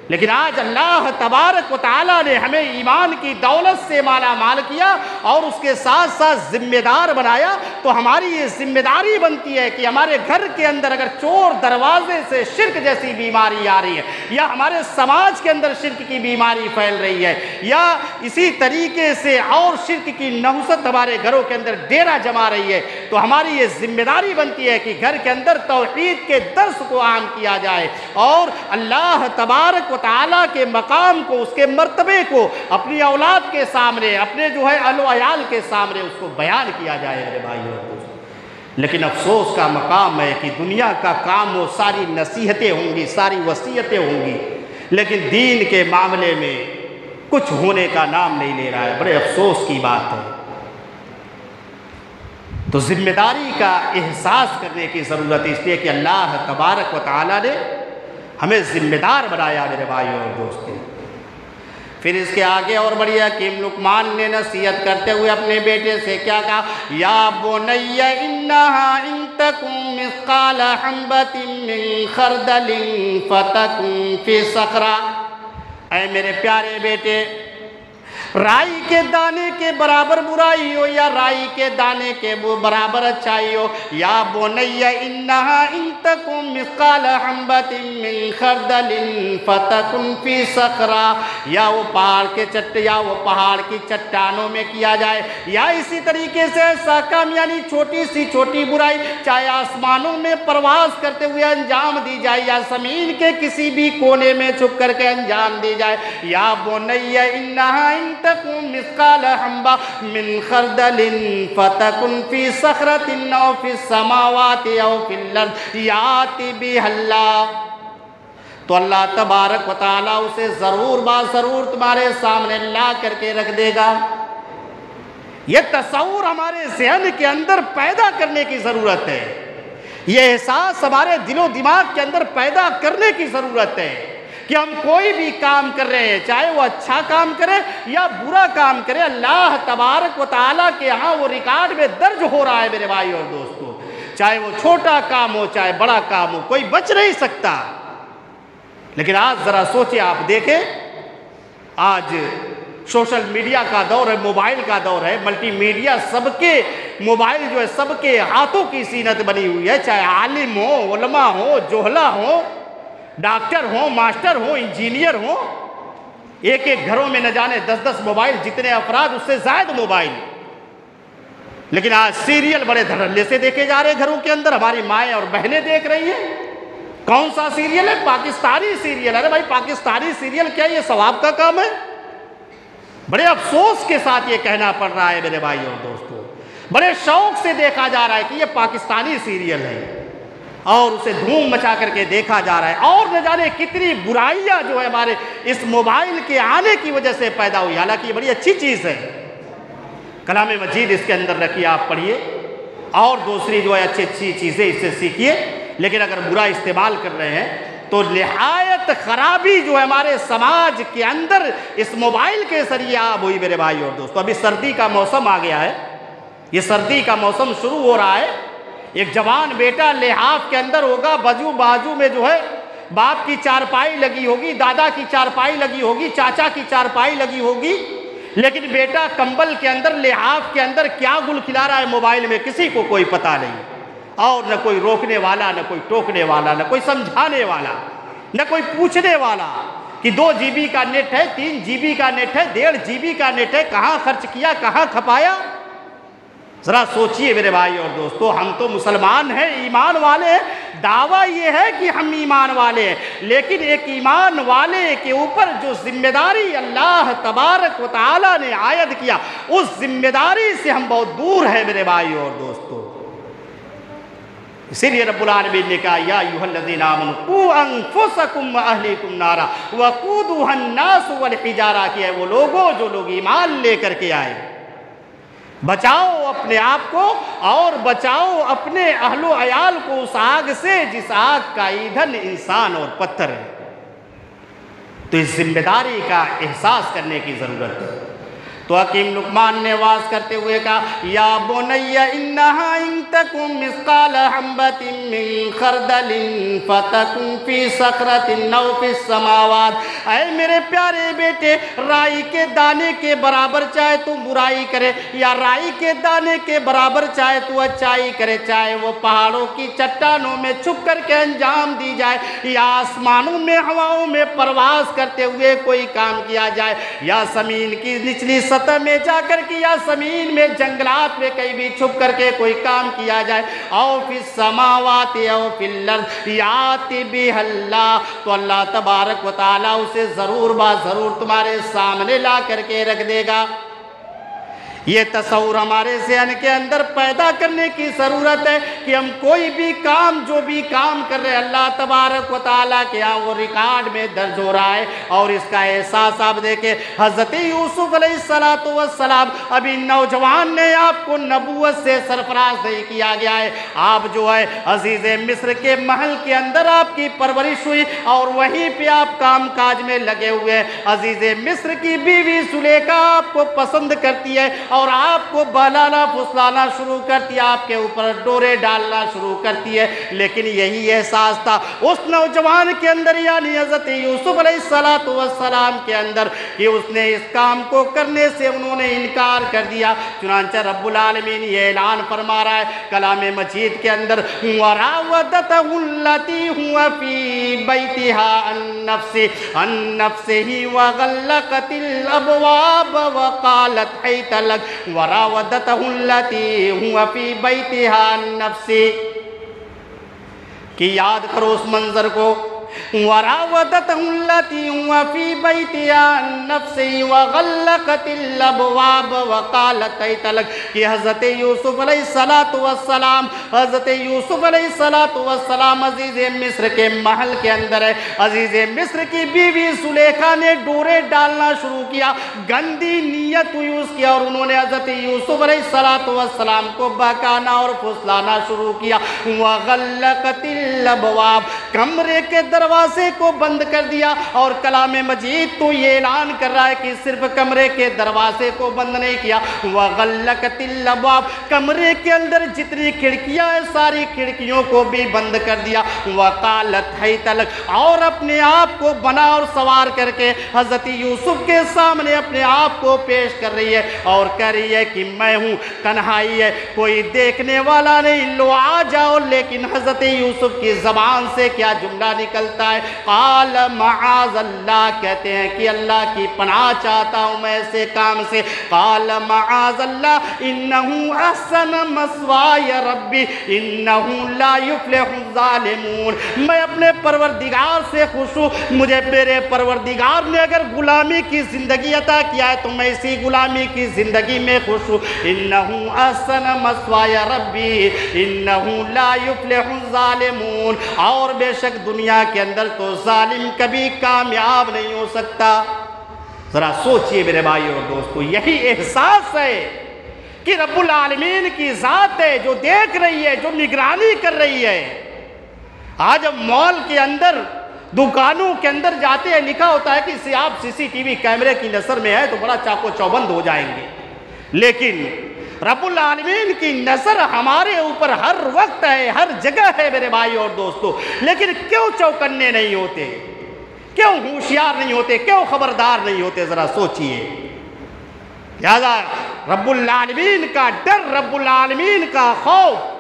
لیکن آج اللہ تبارک و تعالیٰ نے ہمیں ایمان کی دولت سے مالا مال کیا اور اس کے ساتھ ساتھ ذمہ دار بنایا، تو ہماری یہ ذمہ داری بنتی ہے کہ ہمارے گھر کے اندر اگر چور دروازے سے شرک جیسی بیماری آ رہی ہے، یا ہمارے سماج کے اندر شرک کی بیماری پھیل رہی ہے، یا اسی طریقے سے اور شرک کی نحوست ہمارے گھروں کے اندر ڈیرا جما رہی ہے، تو ہماری یہ ذمہ داری بنتی ہے کہ گھر کے اندر توحید کے درس کو عام کیا جائے اور اللہ تبارک و تعالیٰ کے مقام کو، اس کے مرتبے کو اپنی اولاد کے سامنے، اپنے جو ہے اہل و عیال کے سامنے اس کو بیان کیا جائے میرے بھائیوں اور دوستوں۔ لیکن افسوس کا مقام ہے کہ دنیا کا کام وہ ساری نصیحتیں ہوں گی، ساری وصیتیں ہوں گی، لیکن دین کے معاملے میں کچھ ہونے کا نام نہیں لے رہا ہے. بڑے افسوس کی بات ہے. تو ذمہ داری کا احساس کرنے کی ضرورت ہے، اس لیے کہ اللہ تبارک و تعالیٰ نے ہمیں ذمہ دار بنایا میرے بھائیوں اور دوستوں. پھر اس کے آگے اور بڑی حکیم لقمان نے نصیحت کرتے ہوئے اپنے بیٹے سے کیا کہا؟ یا بنی انہا ان تکن مثقال حبۃ من خردل فتکن فی صخرہ. اے میرے پیارے بیٹے، رائی کے دانے کے برابر برائی ہو یا رائی کے دانے کے برابر اچھائی ہو. یا بنی انہا ان تکن مثقال حبۃ من خردل فتکن فی صخرہ. یا وہ پہاڑ کی چٹانوں میں کیا جائے، یا اسی طریقے سے ایسا کام یعنی چھوٹی سی چھوٹی برائی چاہے آسمانوں میں پرواز کرتے ہوئے انجام دی جائے یا زمین کے کسی بھی کونے میں چھپ کر کے انجام دی جائے. یا بنی انہا ان تکن مثقال حبۃ من خردل فتکن فی صخرۃ او فی السماوات او فی الارض یأتی بہا اللہ. تو اللہ تبارک و تعالیٰ اسے ضرور ضرور تمہارے سامنے لا کر کے رکھ دے گا. یہ تصور ہمارے ذہن کے اندر پیدا کرنے کی ضرورت ہے. یہ احساس ہمارے دل و دماغ کے اندر پیدا کرنے کی ضرورت ہے کہ ہم کوئی بھی کام کر رہے ہیں، چاہے وہ اچھا کام کرے یا برا کام کرے، اللہ تبارک و تعالیٰ کے ہاں وہ ریکارڈ میں درج ہو رہا ہے میرے بھائی اور دوستو. چاہے وہ چھوٹا کام ہو چاہے بڑا کام ہو، کوئی بچ نہیں سکتا. لیکن آج ذرا سوچیں، آپ دیکھیں آج سوشل میڈیا کا دور ہے، موبائل کا دور ہے، ملٹی میڈیا، سب کے موبائل جو ہے سب کے ہاتھوں کی زینت بنی ہوئی ہے. چاہے عالم ہو، علماء ہو، جوہلا ہو، ڈاکٹر ہوں، ماسٹر ہوں، انجینئر ہوں، ایک ایک گھروں میں نہ جانے 10 موبائل، جتنے افراد اس سے زائد موبائل. لیکن آج سیریل بڑے دھڑلے سے دیکھے جا رہے گھروں کے اندر. ہماری مائیں اور بہنیں دیکھ رہی ہیں. کون سا سیریل ہے؟ پاکستانی سیریل. ارے بھائی پاکستانی سیریل کیا یہ ثواب کا کام ہے؟ بڑے افسوس کے ساتھ یہ کہنا پڑ رہا ہے میرے بھائی اور دوستو. بڑے شوق سے دیکھا جا رہا ہے کہ یہ پاکستانی سیریل ہے اور اسے دھوم مچا کر کے دیکھا جا رہا ہے. اور نہ جانے کتنی برائیاں جو ہے ہمارے اس موبائل کے آنے کی وجہ سے پیدا ہوئی. حالانکہ یہ بڑی اچھی چیز ہے، کلام مجید اس کے اندر رکھیے، آپ پڑھیے اور دوسری جو ہے اچھی اچھی چیزیں اس سے سیکھیے. لیکن اگر برا استعمال کر رہے ہیں تو نہایت خرابی جو ہے ہمارے سماج کے اندر اس موبائل کے ذریعے آب ہوئی میرے بھائی اور دوستو. ابھی سردی کا موسم آ گیا ہے، یہ سردی کا موسم شروع ہو رہا ہے. ایک جوان بیٹا لحاف کے اندر ہوگا، بازو میں جو ہے باپ کی چارپائی لگی ہوگی، دادا کی چارپائی لگی ہوگی، چاچا کی چارپائی لگی ہوگی، لیکن بیٹا کمبل کے اندر لحاف کے اندر کیا گل کھلا رہا ہے موبائل میں کسی کو کوئی پتہ نہیں. اور نہ کوئی روکنے والا، نہ کوئی ٹوکنے والا، نہ کوئی سمجھانے والا، نہ کوئی پوچھنے والا کہ 2 GB کا نیٹ ہے، 3 GB کا نیٹ ہے، 1.5 GB کا نیٹ ہے، کہاں خرچ کیا، کہاں کھپایا. ذرا سوچئے میرے بھائی اور دوستو. ہم تو مسلمان ہیں، ایمان والے ہیں، دعویٰ یہ ہے کہ ہم ایمان والے ہیں، لیکن ایک ایمان والے کے اوپر جو ذمہ داری اللہ تبارک و تعالیٰ نے عائد کیا، اس ذمہ داری سے ہم بہت دور ہیں میرے بھائی اور دوستو. اسی لیے رب العالمین نے کہا یا ایھا الذین آمنوا قوا انفسکم واہلیکم نارا وقودھا الناس والحجارہ. کہ ہے وہ لوگوں جو لوگ ایمان لے کر کے آئے، بچاؤ اپنے آپ کو اور بچاؤ اپنے اہل و عیال کو اس آگ سے جس آگ کا ایندھن انسان اور پتھر ہے. تو اس ذمہ داری کا احساس کرنے کی ضرورت ہے. تو حکیم لقمان نے واعظ کرتے ہوئے کہا یا بنی انہا ان تکن مثقال حبۃ من خردل فتکن فی صخرۃ او فی السماوات. اے میرے پیارے بیٹے، رائی کے دانے کے برابر چاہے تو برائی کرے یا رائی کے دانے کے برابر چاہے تو اچھائی کرے، چاہے وہ پہاڑوں کی چٹانوں میں چھپ کر کے انجام دی جائے یا آسمانوں میں ہواؤں میں پرواز کرتے ہوئے کوئی کام کیا جائے یا زمین کی نچلی سطح میں جا کر کے یا زمین میں جنگلات میں کہیں بھی چھپ کر کے کوئی کام کیا جائے، او فی السماوات او فی الارض یأتی بہا اللہ. تو اللہ تبارک و تعالیٰ اسے ضرور ضرور تمہارے سامنے لا کر کے رکھ دے گا. یہ تصور ہمارے ذہن کے اندر پیدا کرنے کی ضرورت ہے کہ ہم کوئی بھی کام جو بھی کام کر رہے ہیں اللہ تبارک و تعالیٰ کے ہاں وہ ریکارڈ میں درج ہو رہا ہے۔ اور اس کا احساس آپ دیکھیں، حضرت یوسف علیہ السلام ابھی نوجوان نے، آپ کو نبوت سے سرفراز نہیں کیا گیا ہے، آپ جو ہے عزیز مصر کے محل کے اندر آپ کی پرورش ہوئی اور وہیں پہ آپ کام کاج میں لگے ہوئے ہیں۔ عزیز مصر کی بیوی زلیخا آپ کو پسند کرتی ہے اور آپ کو بہلانا پھسلانا شروع کرتی ہے، آپ کے اوپر ڈورے ڈالنا شروع کرتی ہے۔ لیکن یہی احساس تھا اس نوجوان کے اندر، یعنی حضرت یوسف علیہ السلام کے اندر، کہ اس نے اس کام کو کرنے سے انہوں نے انکار کر دیا۔ چنانچہ رب العالمین یہ اعلان فرما رہا ہے کلام مجید کے اندر، وَرَاوَدَتْهُ الَّتِي هُوَ فِي بَيْتِهَا عَن نَّفْسِهِ وَغَلَّقَتِ الْأَبْوَابَ وَقَالَتْ حَيْتَ لَكَ وَرَاوَدَتْهُ الَّتِي هُوَ فِي بَيْتِهَا عَن نَّفْسِهِ، کہ یاد کرو اس منظر کو، وَرَاوَدَتْهُ الَّتِي هُوَ فِي بَيْتِهَا عَن نَّفْسِهِ وَغَلَّقَتِ الْأَبْوَابَ وَقَالَتْ حَيْتَ لَكَ، کہ حضرت یوسف علیہ السلام عزیز مصر کے محل کے اندر ہے۔ عزیز مصر کی بیوی زلیخا نے ڈورے ڈالنا شروع کیا، گندی نیت ہوئی اس کی، اور انہوں نے حضرت یوسف علیہ السلام کو بہکانا اور پھسلانا شروع کیا۔ وَغَلَّقَتِ الْأَبْوَابَ، کمرے کے دروازے کو بند کر دیا۔ اور کلام مجید تو یہ اعلان کر رہا ہے کہ صرف کمرے کے دروازے کو بند نہیں کیا، وَغَلَّقَتِ الْأَبْوَابَ، کمرے کے اندر جتنی کھڑکیاں ہیں ساری کھڑکیوں کو بھی بند کر دیا۔ وَقَالَتْ حَيْتَ لَكَ، اور اپنے آپ کو بنا اور سوار کر کے حضرت یوسف کے سامنے اپنے آپ کو پیش کر رہی ہے اور کہہ رہی ہے کہ میں ہوں، تنہائی ہے، کوئی دیکھنے والا نہیں، لو آ جاؤ۔ لیکن حضرت یوسف کی زبان سے کیا جملہ نکلتا ہے؟ قال معاذ اللہ، کہتے ہیں کہ اللہ کی پناہ چاہتا ہوں میں ایسے کام سے۔ قال معاذ اللہ انہ احسن مثوای ربی انہ لا یفلح الظالمون، میں اپنے پروردگار سے خوش ہوں، مجھے میرے پروردگار نے اگر غلامی کی زندگی عطا کیا ہے تو میں اسی غلامی کی زندگی میں خوش ہوں۔ انہ احسن مثوای ربی انہ لا یفلح الظالمون، اور بے شک دنیا کے اندر تو ظالم کبھی کامیاب نہیں ہو سکتا۔ ذرا سوچئے میرے بھائی اور دوستو، یہی احساس ہے کہ رب العالمین کی ذات ہے جو دیکھ رہی ہے، جو نگرانی کر رہی ہے۔ آج ہم مال کے اندر، دکانوں کے اندر جاتے ہیں، لکھا ہوتا ہے کہ آپ CCTV کیمرے کی نظر میں ہے تو بڑا چاقو چوبند ہو جائیں گے، لیکن رب العالمین کی نظر ہمارے اوپر ہر وقت ہے، ہر جگہ ہے میرے بھائی اور دوستو۔ لیکن کیوں چوکنے نہیں ہوتے؟ کیوں ہوشیار نہیں ہوتے؟ کیوں خبردار نہیں ہوتے؟ ذرا سوچئے۔ لہذا رب العالمین کا ڈر، رب العالمین کا خوف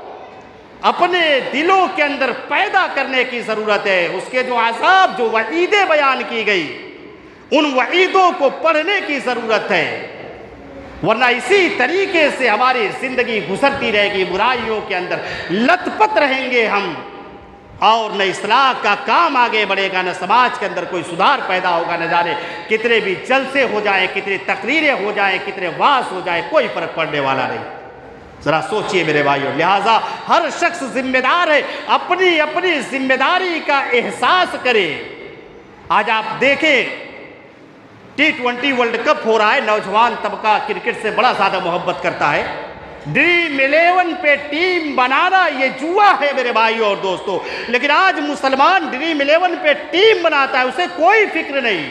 اپنے دلوں کے اندر پیدا کرنے کی ضرورت ہے۔ اس کے جو عذاب، جو وعیدیں بیان کی گئی، ان وعیدوں کو پڑھنے کی ضرورت ہے، ورنہ اسی طریقے سے ہماری زندگی گزرتی رہے گی، برائیوں کے اندر لت پت رہیں گے ہم، اور نہ اصلاح کا کام آگے بڑھے گا، نہ سماج کے اندر کوئی سدھار پیدا ہوگا۔ نہ جانے کتنے بھی جلسے ہو جائیں، کتنے تقریریں ہو جائیں، کتنے واعظ ہو جائیں، کوئی فرق پڑنے والا نہیں۔ ذرا سوچئے میرے بھائیوں، لہٰذا ہر شخص ذمہ دار ہے، اپنی اپنی ذمہ داری کا احساس کرے۔ آج آپ دیکھیں T20 ورلڈ کپ ہو رہا ہے، نوجوان طبقہ کرکٹ سے بڑا زیادہ محبت کرتا ہے۔ ڈریم 11 پہ ٹیم بنانا یہ جوا ہے میرے بھائیوں اور دوستو، لیکن آج مسلمان ڈریم 11 پہ ٹیم بناتا ہے، اسے کوئی فکر نہیں،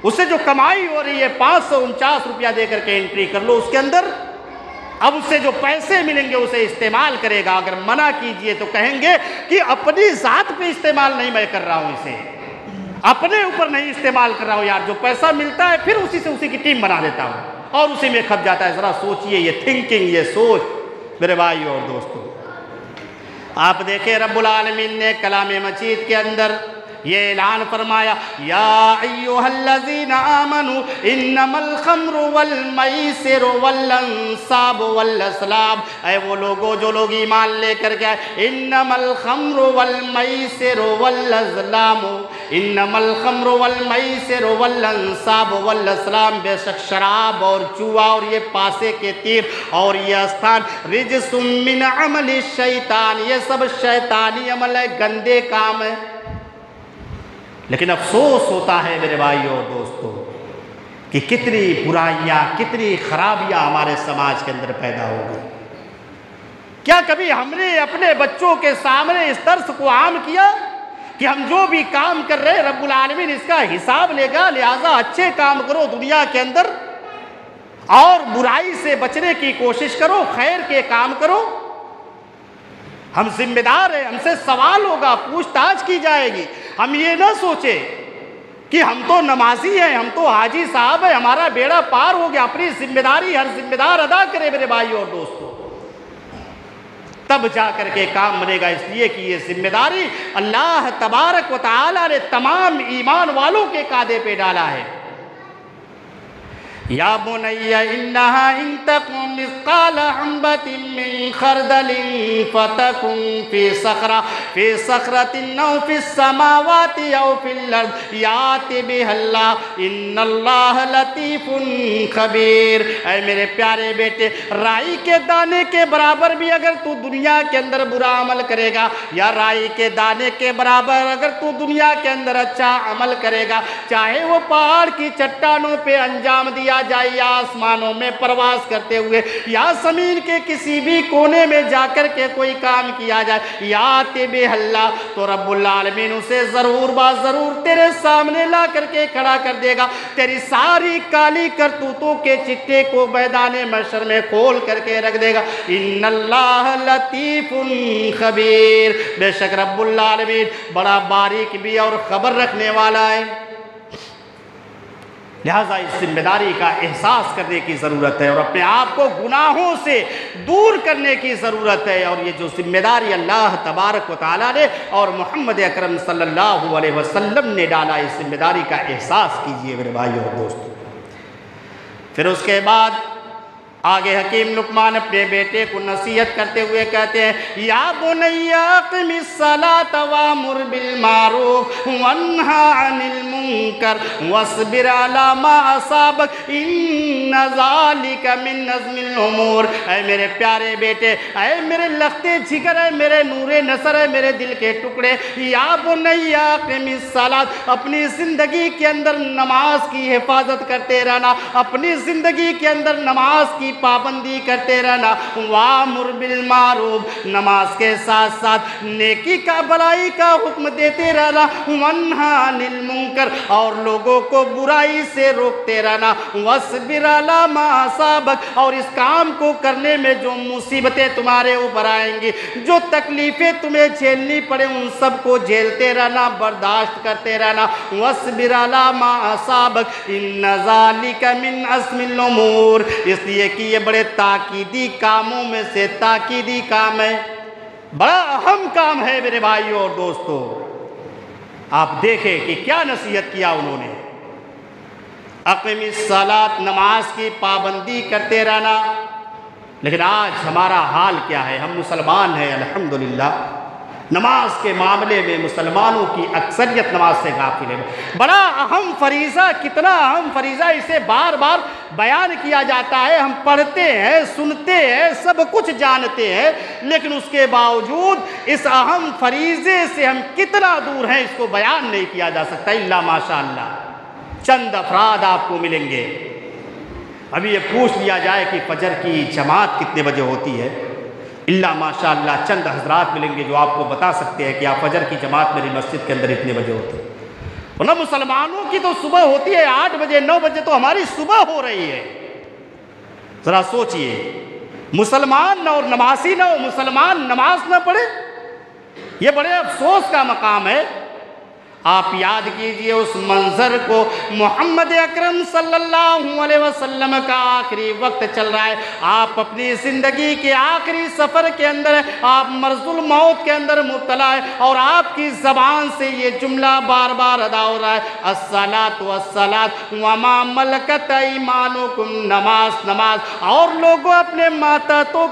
اسے جو کمائی ہو رہی ہے 549 روپیہ دے کر کے انٹری کر لو اس کے اندر، اب اس سے جو پیسے ملیں گے اسے استعمال کرے گا۔ اگر منع کیجئے تو کہیں گے کہ اپنی ذات پہ استعمال نہیں میں کر رہا ہوں، اسے اپنے اوپر نہیں استعمال کر رہا ہوں یار، جو پیسہ ملتا ہے پھر اسی سے اسی کی ٹیم بنا دیتا ہوں اور اسی میں کھپ جاتا ہے۔ ذرا سوچئے، یہ تھنکنگ، یہ سوچ میرے بھائیوں اور دوستوں، آپ دیکھیں رب العالمین نے کلام مجید کے اندر یہ اعلان فرمایا، یا ایھا الذین آمنوا انما الخمر والمیسر والانصاب والازلام، اے وہ لوگوں جو لوگ ایمان لے کر گئے، انما الخمر والمیسر والازلام، انما الخمر والمیسر والانصاب والازلام، بے شک شراب اور جوا اور یہ پاسے کے تیر اور یہ استھان رجس من عمل الشیطان، یہ سب شیطانی عمل ہے، گندے کام ہے۔ لیکن افسوس ہوتا ہے میرے بھائیوں اور دوستوں کہ کتنی برائیاں، کتنی خرابیاں ہمارے سماج کے اندر پیدا ہو گئی۔ کیا کبھی ہم نے اپنے بچوں کے سامنے اس درس کو عام کیا کہ ہم جو بھی کام کر رہے ہیں رب العالمین اس کا حساب لے گا، لہٰذا اچھے کام کرو دنیا کے اندر اور برائی سے بچنے کی کوشش کرو، خیر کے کام کرو؟ ہم ذمہ دار ہیں، ہم سے سوال ہوگا، پوچھ تاچھ کی جائے گی۔ ہم یہ نہ سوچیں کہ ہم تو نمازی ہیں، ہم تو حاجی صاحب ہیں، ہمارا بیڑا پار ہو گیا۔ اپنی ذمہ داری ہر ذمہ دار ادا کرے میرے بھائیوں اور دوستوں، تب جا کر کے کام بنے گا۔ اس لیے کہ یہ ذمہ داری اللہ تبارک و تعالی نے تمام ایمان والوں کے کاندھے پہ ڈالا ہے۔ یا بنی انہا ان تکن مثقال حبۃ من خردل فتکن فی صخرۃ او فی السماوات او فی الارض یأت بہا اللہ ان اللہ لطیف خبیر۔ اے میرے پیارے بیٹے، رائی کے دانے کے برابر بھی اگر تو دنیا کے اندر برا عمل کرے گا، یا رائی کے دانے کے برابر اگر تو دنیا کے اندر اچھا عمل کرے گا، چاہے وہ پہاڑ کی چٹانوں پہ انجام دیا جائے، یا آسمانوں میں پرواز کرتے ہوئے، یا زمین کے کسی بھی کونے میں جا کر کے کوئی کام کیا جائے، یأت بہا اللہ، تو رب العالمین اسے ضرور ضرور تیرے سامنے لا کر کے کھڑا کر دے گا۔ تیری ساری کالی کرتوتوں کے چٹے کو میدان محشر میں کھول کر کے رکھ دے گا۔ ان اللہ لطیف خبیر، بے شک رب العالمین بڑا باریک بھی اور خبر رکھنے والا ہے۔ لہٰذا اس ذمہ داری کا احساس کرنے کی ضرورت ہے اور اپنے آپ کو گناہوں سے دور کرنے کی ضرورت ہے۔ اور یہ جو ذمہ داری اللہ تبارک و تعالیٰ نے اور محمد اکرم صلی اللہ علیہ وسلم نے ڈالا، اس ذمہ داری کا احساس کیجئے میرے بھائیوں اور دوستوں۔ پھر اس کے بعد آگے حکیم لقمان اپنے بیٹے کو نصیحت کرتے ہوئے کہتے ہیں، یا بنی اقم الصلاۃ وامر بالمعروف وانہی عن المنکر واصبر علی ما اصابک ان ذلک من عزم الامور۔ اے میرے پیارے بیٹے، اے میرے لختے جگر، اے میرے نور نصر، اے میرے دل کے ٹکڑے، یا بنی اقم الصلاۃ، اپنی زندگی کے اندر نماز کی حفاظت کرتے رہنا، اپنی زندگی کے اندر نماز کی پابندی کرتے رہنا، وامر بالمعروف، نماز کے ساتھ ساتھ نیکی کا بلائی کا حکم دیتے رہنا، وانہی عن المنکر، اور لوگوں کو برائی سے روکتے رہنا، واصبر علی ما اصابک، اور اس کام کو کرنے میں جو مصیبتیں تمہارے اوپر آئیں گی، جو تکلیفیں تمہیں جھیلنی پڑے، ان سب کو جھیلتے رہنا، برداشت کرتے رہنا، واصبر علی ما اصابک ان ذلک من عزم الامور، اس لیے کہ یہ بڑے تاکیدی کاموں میں سے تاکیدی کام ہے، بڑا اہم کام ہے میرے بھائیوں اور دوستوں۔ آپ دیکھیں کہ کیا نصیحت کیا انہوں نے، اقم الصلاۃ، نماز کی پابندی کرتے رہنا۔ لیکن آج ہمارا حال کیا ہے؟ ہم مسلمان ہیں الحمدللہ، نماز کے معاملے میں مسلمانوں کی اکثریت نماز سے غافل ہے۔ بڑا اہم فریضہ، کتنا اہم فریضہ، اسے بار بار بیان کیا جاتا ہے، ہم پڑھتے ہیں، سنتے ہیں، سب کچھ جانتے ہیں، لیکن اس کے باوجود اس اہم فریضے سے ہم کتنا دور ہیں، اس کو بیان نہیں کیا جا سکتا الا ماشاءاللہ چند افراد آپ کو ملیں گے۔ ابھی یہ پوچھ لیا جائے کہ فجر کی جماعت کتنے بجے ہوتی ہے، اللہ ماشاءاللہ چند حضرات ملیں گے جو آپ کو بتا سکتے ہیں کہ آپ فجر کی جماعت میری مسجد کے اندر اتنے بجے ہوتی ہے۔ ورنہ مسلمانوں کی تو صبح ہوتی ہے 8 بجے 9 بجے، تو ہماری صبح ہو رہی ہے۔ ذرا سوچئے، مسلمان اور نمازی نہ ہو، مسلمان نماز نہ پڑھے، یہ بڑے افسوس کا مقام ہے۔ آپ یاد کیجئے اس منظر کو، محمد اکرم صلی اللہ علیہ وسلم کا آخری وقت چل رہا ہے، آپ اپنی زندگی کے آخری سفر کے اندر ہیں، آپ مرض الموت کے اندر مبتلا ہے، اور آپ کی زبان سے یہ جملہ بار بار ادا ہو رہا ہے، الصلاۃ والصلاۃ وما ملکت ایمانکم، نماز نماز، اور لوگوں اپنے ماتحتوں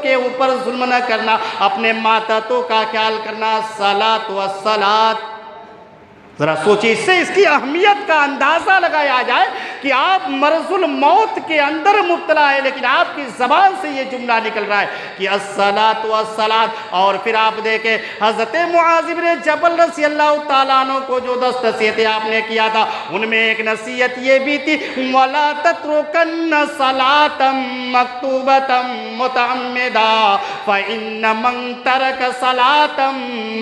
کے اوپر ظلم نہ کرنا، اپنے ماتحتوں کا خیال کرنا، الصلاۃ والصلاۃ۔ ذرا سوچیے، اس سے اس کی اہمیت کا اندازہ لگایا جائے کہ آپ مرض الموت کے اندر مبتلا ہے، لیکن آپ کی زبان سے یہ جملہ نکل رہا ہے کہ الصلاۃ والصلاۃ۔ اور پھر آپ دیکھیں حضرت معاذ بن جبل رضی اللہ تعالیٰ عنہ کو جو 10 نصیحتیں آپ نے کیا تھا، ان میں ایک نصیحت یہ بھی تھی وَلَا تَتْرُكَنَّ صَلَاةً مَكْتُوبَةً مُتَعَمِّدًا فَإِنَّ مَنْ تَرَكَ صَلَاةً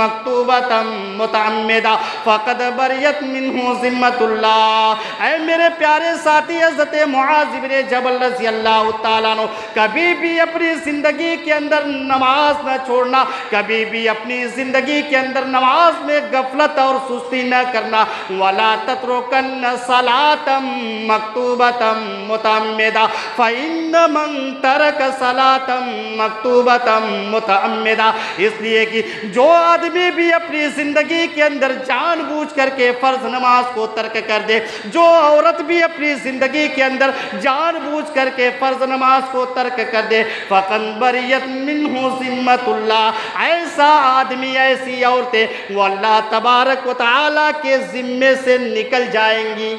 مَكْتُوبَةً مُتَعَمِّدًا فَقَدْ بَرِيَتْ مِنْهُ ذِمَّةُ اللَّهِ۔ اے میرے پیارے ساتھی، حضرت معاذ بن جبل رضی اللہ تعالیٰ عنہ کبھی بھی اپنی زندگی کے اندر نماز نہ چھوڑنا، کبھی بھی اپنی زندگی کے اندر نماز میں غفلت اور سستی نہ کرنا۔ وَلَا تَتْرُكَنَّ صَلَاةً مَكْتُوبَةً مُتَعَمِّدًا فَإِنَّ مَنْ تَرَكَ صَلَاةً مَكْتُوبَةً مُتَعَمِّدًا۔ اس لیے کہ جو آدمی بھی اپنی زندگی کے اندر جان بوجھ کر کے فرض نماز کو ترک کر دے، جو عورت بھی اپنی زندگی کے اندر جان بوجھ کر کے فرض نماز کو ترک کر دے، فَقَدْ بَرِيَتْ مِنْهُ ذِمَّةُ اللَّهِ، ایسا آدمی، ایسی عورتیں وہ اللہ تبارک و تعالیٰ کے ذمے سے نکل جائیں گی،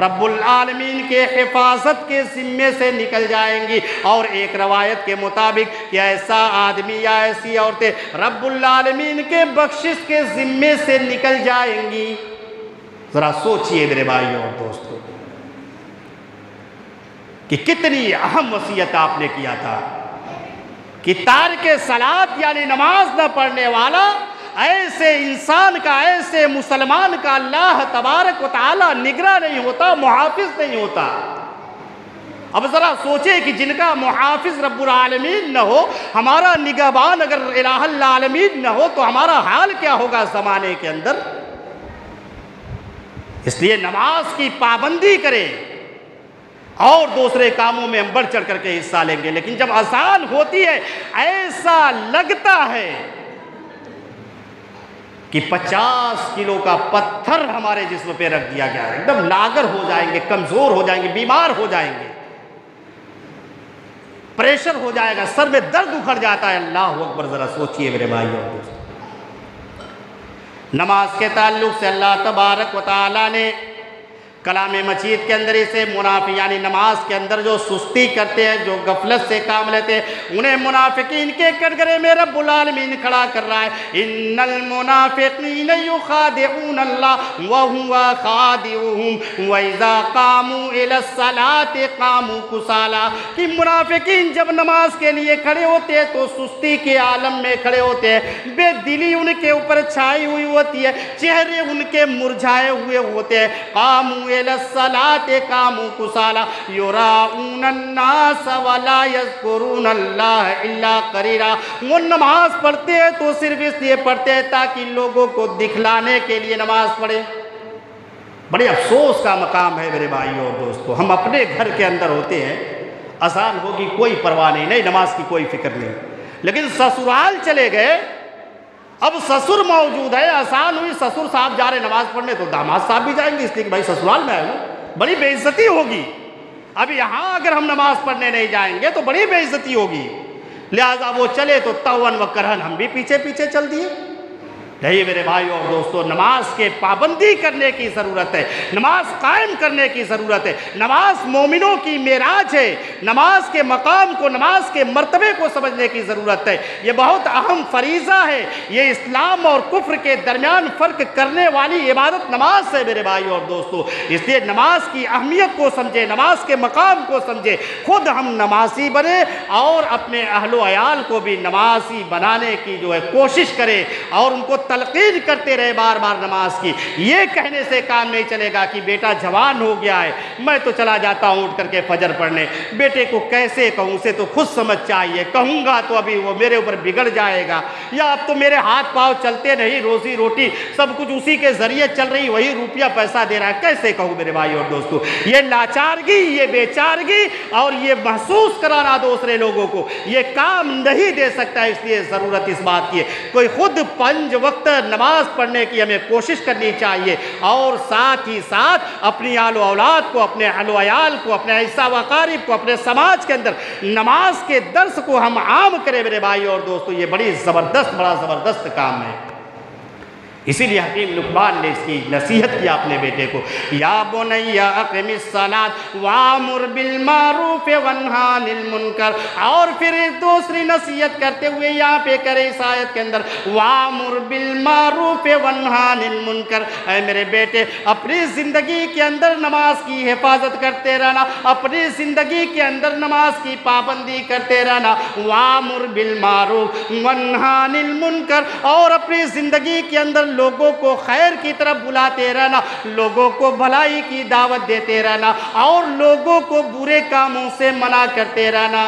رب العالمین کے حفاظت کے ذمے سے نکل جائیں گی۔ اور ایک روایت کے مطابق کہ ایسا آدمی یا ایسی عورتیں رب العالمین کے بخشش کے ذمے سے نکل جائیں گی۔ ذرا سوچئے میرے بھائیوں اور دوستوں کہ کتنی اہم وصیت آپ نے کیا تھا کہ تارک صلاۃ یعنی نماز نہ پڑھنے والا، ایسے انسان کا، ایسے مسلمان کا اللہ تبارک و تعالی نگراں نہیں ہوتا، محافظ نہیں ہوتا۔ اب ذرا سوچیں کہ جن کا محافظ رب العالمین نہ ہو، ہمارا نگہبان اگر الہ العالمین نہ ہو تو ہمارا حال کیا ہوگا زمانے کے اندر۔ اس لیے نماز کی پابندی کریں اور دوسرے کاموں میں ہم بڑھ چڑھ کر کے حصہ لیں گے، لیکن جب اذان ہوتی ہے ایسا لگتا ہے کہ 50 کلو کا پتھر ہمارے جسم پہ رکھ دیا گیا ہے، ایک دم لاغر ہو جائیں گے، کمزور ہو جائیں گے، بیمار ہو جائیں گے، پریشر ہو جائے گا، سر میں درد اکھڑ جاتا ہے۔ اللہ اکبر، ذرا سوچئے میرے بھائیوں اور دوستوں، نماز کے تعلق سے اللہ تبارک و تعالیٰ نے کلام مجید کے اندر اسے منافق یعنی نماز کے اندر جو سستی کرتے ہیں، جو غفلت سے کام لیتے ہیں، انہیں منافقین کے کٹگرے میں رب العالمین کھڑا کر رہا ہے۔ ان المنافقین یخادعون اللہ وہو خادعهم واذا قاموا الى الصلاة قاموا کسالا، کہ منافقین جب نماز کے لیے کھڑے ہوتے ہیں تو سستی کے عالم میں کھڑے ہوتے ہیں، بے دلی ان کے اوپر چھائی ہوئی ہوتی ہے، چہرے ان کے مرجھائے ہوئے ہوتے ہیں۔ قاموا الى الصلاة قاموا کسالا یراؤون الناس ولا یذکرون اللہ الا قلیلا، وہ نماز پڑھتے ہیں تو صرف اس لیے پڑھتے ہیں تاکہ لوگوں کو دکھلانے کے لیے نماز پڑھے۔ بڑے افسوس کا مقام ہے میرے بھائیوں اور دوستو، ہم اپنے گھر کے اندر ہوتے ہیں، اذان ہوگی کوئی پرواہ نہیں، نماز کی کوئی فکر نہیں، لیکن سسرال چلے گئے، اب سسر موجود ہے، اذان ہوئی، سسر صاحب جا رہے نماز پڑھنے تو داماد صاحب بھی جائیں گے، اس لیے کہ بھائی سسرال میں آئے ہوں، بڑی بے عزتی ہوگی۔ اب یہاں اگر ہم نماز پڑھنے نہیں جائیں گے تو بڑی بے عزتی ہوگی، لہٰذا وہ چلے تو طوعاً و کرہاً ہم بھی پیچھے پیچھے چل دیے۔ نہیں میرے بھائیوں اور دوستو، نماز کے پابندی کرنے کی ضرورت ہے، نماز قائم کرنے کی ضرورت ہے۔ نماز مومنوں کی معراج ہے، نماز کے مقام کو، نماز کے مرتبے کو سمجھنے کی ضرورت ہے۔ یہ بہت اہم فریضہ ہے، یہ اسلام اور کفر کے درمیان فرق کرنے والی عبادت نماز ہے میرے بھائیوں اور دوستو۔ اس لیے نماز کی اہمیت کو سمجھے، نماز کے مقام کو سمجھے، خود ہم نمازی بنے اور اپنے اہل و عیال کو بھی نمازی بنانے کی جو ہے کوشش کرے اور ان کو تلقین کرتے رہے بار بار نماز کی۔ یہ کہنے سے کام نہیں چلے گا کہ بیٹا جوان ہو گیا ہے، میں تو چلا جاتا ہوں اٹھ کر کے فجر پڑھنے، بیٹے کو کیسے کہوں، اسے تو خود سمجھ چاہیے، کہوں گا تو ابھی وہ میرے اوپر بگڑ جائے گا، یا اب تو میرے ہاتھ پاؤں چلتے نہیں، روزی روٹی سب کچھ اسی کے ذریعے چل رہی، وہی روپیہ پیسہ دے رہا ہے، کیسے کہوں میرے بھائی اور دوستو۔ یہ لاچارگی، یہ بیچارگی اور یہ محسوس کرانا دوسرے لوگوں کو یہ کام نہیں دے سکتا ہے۔ اس لیے ضرورت اس بات کی ہے کوئی خود 5 وقت نماز پڑھنے کی ہمیں کوشش کرنی چاہیے، اور ساتھ ہی ساتھ اپنی آل و اولاد کو، اپنے اہل و عیال کو، اپنے احسا و اقارب کو، اپنے سماج کے اندر نماز کے درس کو ہم عام کریں میرے بھائی اور دوستو۔ یہ بڑا زبردست کام ہے۔ اسی لیے حکیم لقمان نے اس کی نصیحت کی اپنے بیٹے کو، یا بنی اقم الصلاۃ وامر بالمعروف وانہی عن المنکر، اور پھر دوسری نصیحت کرتے ہوئے یہاں پہ کرے اس آیت کے اندر، وامر بالمعروف وانہی عن المنکر، اے میرے بیٹے اپنی زندگی کے اندر نماز کی حفاظت کرتے رہنا، اپنی زندگی کے اندر نماز کی پابندی کرتے رہنا، وامر بالمعروف وانہی عن المنکر، اور اپنی زندگی کے اندر لوگوں کو خیر کی طرف بلاتے رہنا، لوگوں کو بھلائی کی دعوت دیتے رہنا، اور لوگوں کو برے کاموں سے منع کرتے رہنا۔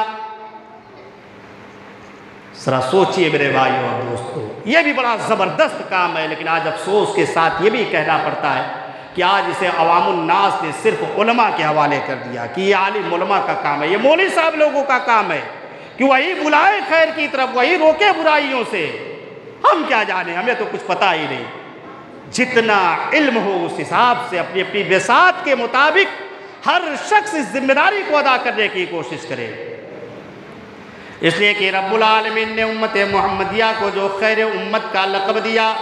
ذرا سوچئے میرے بھائیوں اور دوستو، یہ بھی بڑا زبردست کام ہے، لیکن آج افسوس کے ساتھ یہ بھی کہنا پڑتا ہے کہ آج اسے عوام الناس نے صرف علماء کے حوالے کر دیا کہ یہ عالم علماء کا کام ہے، یہ مولوی صاحب لوگوں کا کام ہے کہ وہی بلائے خیر کی طرف، وہی روکے برائیوں سے۔ ہم کیا جانے، ہمیں تو کچھ پتہ ہی نہیں۔ جتنا علم ہو اس حساب سے اپنی اپنی بساط کے مطابق ہر شخص اس ذمہ داری کو ادا کرنے کی کوشش کرے، اس لیے کہ رب العالمین نے امت محمدیہ کو جو خیر امت کا لقب دیا،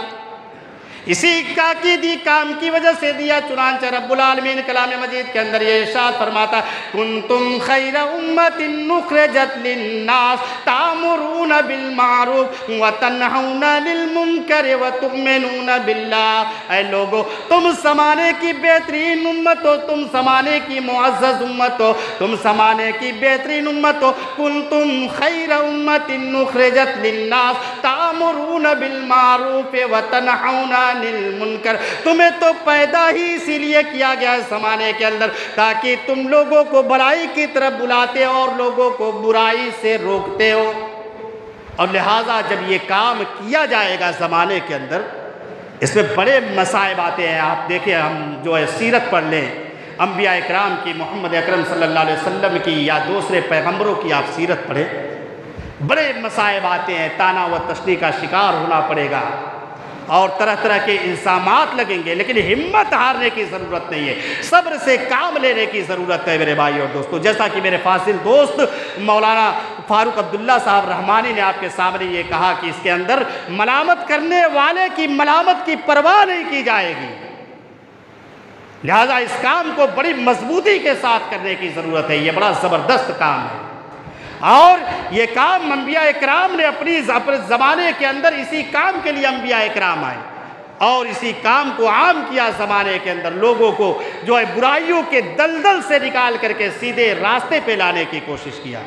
اسی تاکیدی کام کی وجہ سے دیا۔ چنانچہ رب العالمین کلام مجید کے اندر یہ ارشاد فرماتا، کنتم خیر امت اخرجت للناس تأمرون بالمعروف وتنہون عن المنکر وتؤمنون باللہ۔ اے لوگو، تم زمانے کی بہترین امت ہو، تم زمانے کی معزز امت ہو، تم زمانے کی بہترین امت ہو۔ کنتم خیر امت اخرجت للناس تأمرون بالمعروف وتنہون عن المنکر۔ تمہیں تو پیدا ہی اسی لیے کیا گیا اس زمانے کے اندر تاکہ تم لوگوں کو بھلائی کی طرف بلاتے اور لوگوں کو برائی سے روکتے ہو، اور لہٰذا جب یہ کام کیا جائے گا زمانے کے اندر، اس میں بڑے مصائب آتے ہیں۔ آپ دیکھیں، ہم جو ہے سیرت پڑھ لیں انبیاء اکرام کی، محمد اکرم صلی اللہ علیہ وسلم کی یا دوسرے پیغمبروں کی آپ سیرت پڑھیں، بڑے مصائب آتے ہیں، طعنہ و تشنیع کا شکار ہونا پڑے گا اور طرح طرح کے الزامات لگیں گے، لیکن ہمت ہارنے کی ضرورت نہیں ہے، صبر سے کام لینے کی ضرورت ہے میرے بھائی اور دوستو۔ جیسا کہ میرے فاضل دوست مولانا فاروق عبداللہ صاحب رحمانی نے آپ کے سامنے یہ کہا کہ اس کے اندر ملامت کرنے والے کی ملامت کی پرواہ نہیں کی جائے گی، لہذا اس کام کو بڑی مضبوطی کے ساتھ کرنے کی ضرورت ہے، یہ بڑا زبردست کام ہے، اور یہ کام انبیاء اکرام نے اپنے زمانے کے اندر اسی کام کے لیے انبیاء اکرام آئے اور اسی کام کو عام کیا زمانے کے اندر، لوگوں کو جو ہے برائیوں کے دلدل سے نکال کر کے سیدھے راستے پہ لانے کی کوشش کیا۔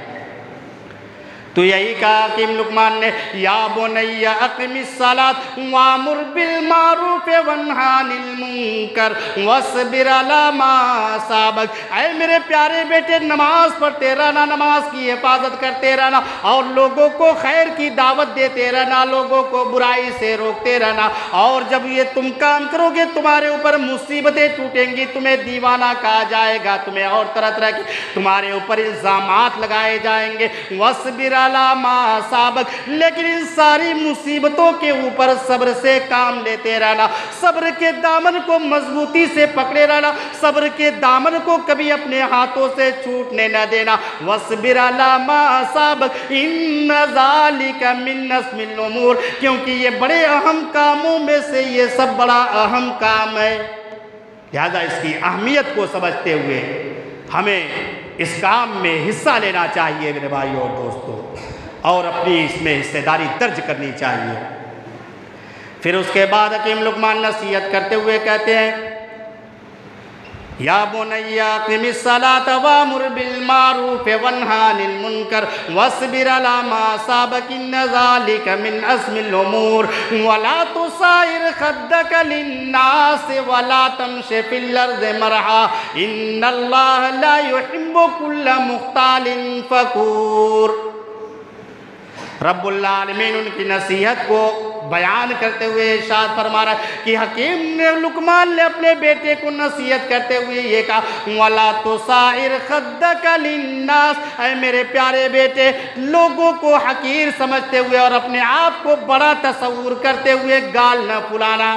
تو یہی کہا حکیم لقمان نے، یا بنی اقم الصلاۃ وامر بالمعروف وانہی عن المنکر واصبر علی ما اصابک۔ اے میرے پیارے بیٹے، نماز پڑھتے رہنا، نماز کی حفاظت کرتے رہنا، اور لوگوں کو خیر کی دعوت دیتے رہنا، لوگوں کو برائی سے روکتے رہنا، اور جب یہ تم کام کرو گے تمہارے اوپر مصیبتیں ٹوٹیں گی، تمہیں دیوانہ کہا جائے گا، تمہیں اور طرح طرح کی تمہارے اوپر الزامات لگائے جائیں گے، واصبر ما اصابک، لیکن ان ساری مصیبتوں کے اوپر صبر سے کام لیتے رہنا، صبر کے دامن کو مضبوطی سے پکڑے رہنا، صبر کے دامن کو کبھی اپنے ہاتھوں سے چھوٹنے نہ دینا۔ واصبر علی ما اصابک ان ذالک من عزم الامور، کیونکہ یہ بڑے اہم کاموں میں سے یہ سب بڑا اہم کام ہے، لہذا اس کی اہمیت کو سمجھتے ہوئے ہمیں اس کام میں حصہ لینا چاہیے میرے بھائیوں اور دوستوں، اور اپنی اس میں حصہ داری درج کرنی چاہیے۔ پھر اس کے بعد حکیم لقمان نصیحت کرتے ہوئے کہتے ہیں، یا بنی اقم الصلاۃ وامر بالمعروف وانہی عن المنکر واصبر علی ما اصابک ان ذالک من عزم الامور ولا تصائر خدک للناس ولا تمش فی الارض مرحا ان اللہ لا يحب کل مختال فخور۔ رب العالمین ان کی نصیحت کو بیان کرتے ہوئے ارشاد فرما رہا ہے کہ حکیم لقمان نے اپنے بیٹے کو نصیحت کرتے ہوئے یہ کہا، وَلَا تُصَائِرْ خَدَّكَ لِلنَّاسِ، اے میرے پیارے بیٹے، لوگوں کو حقیر سمجھتے ہوئے اور اپنے آپ کو بڑا تصور کرتے ہوئے گال نہ پھلانا۔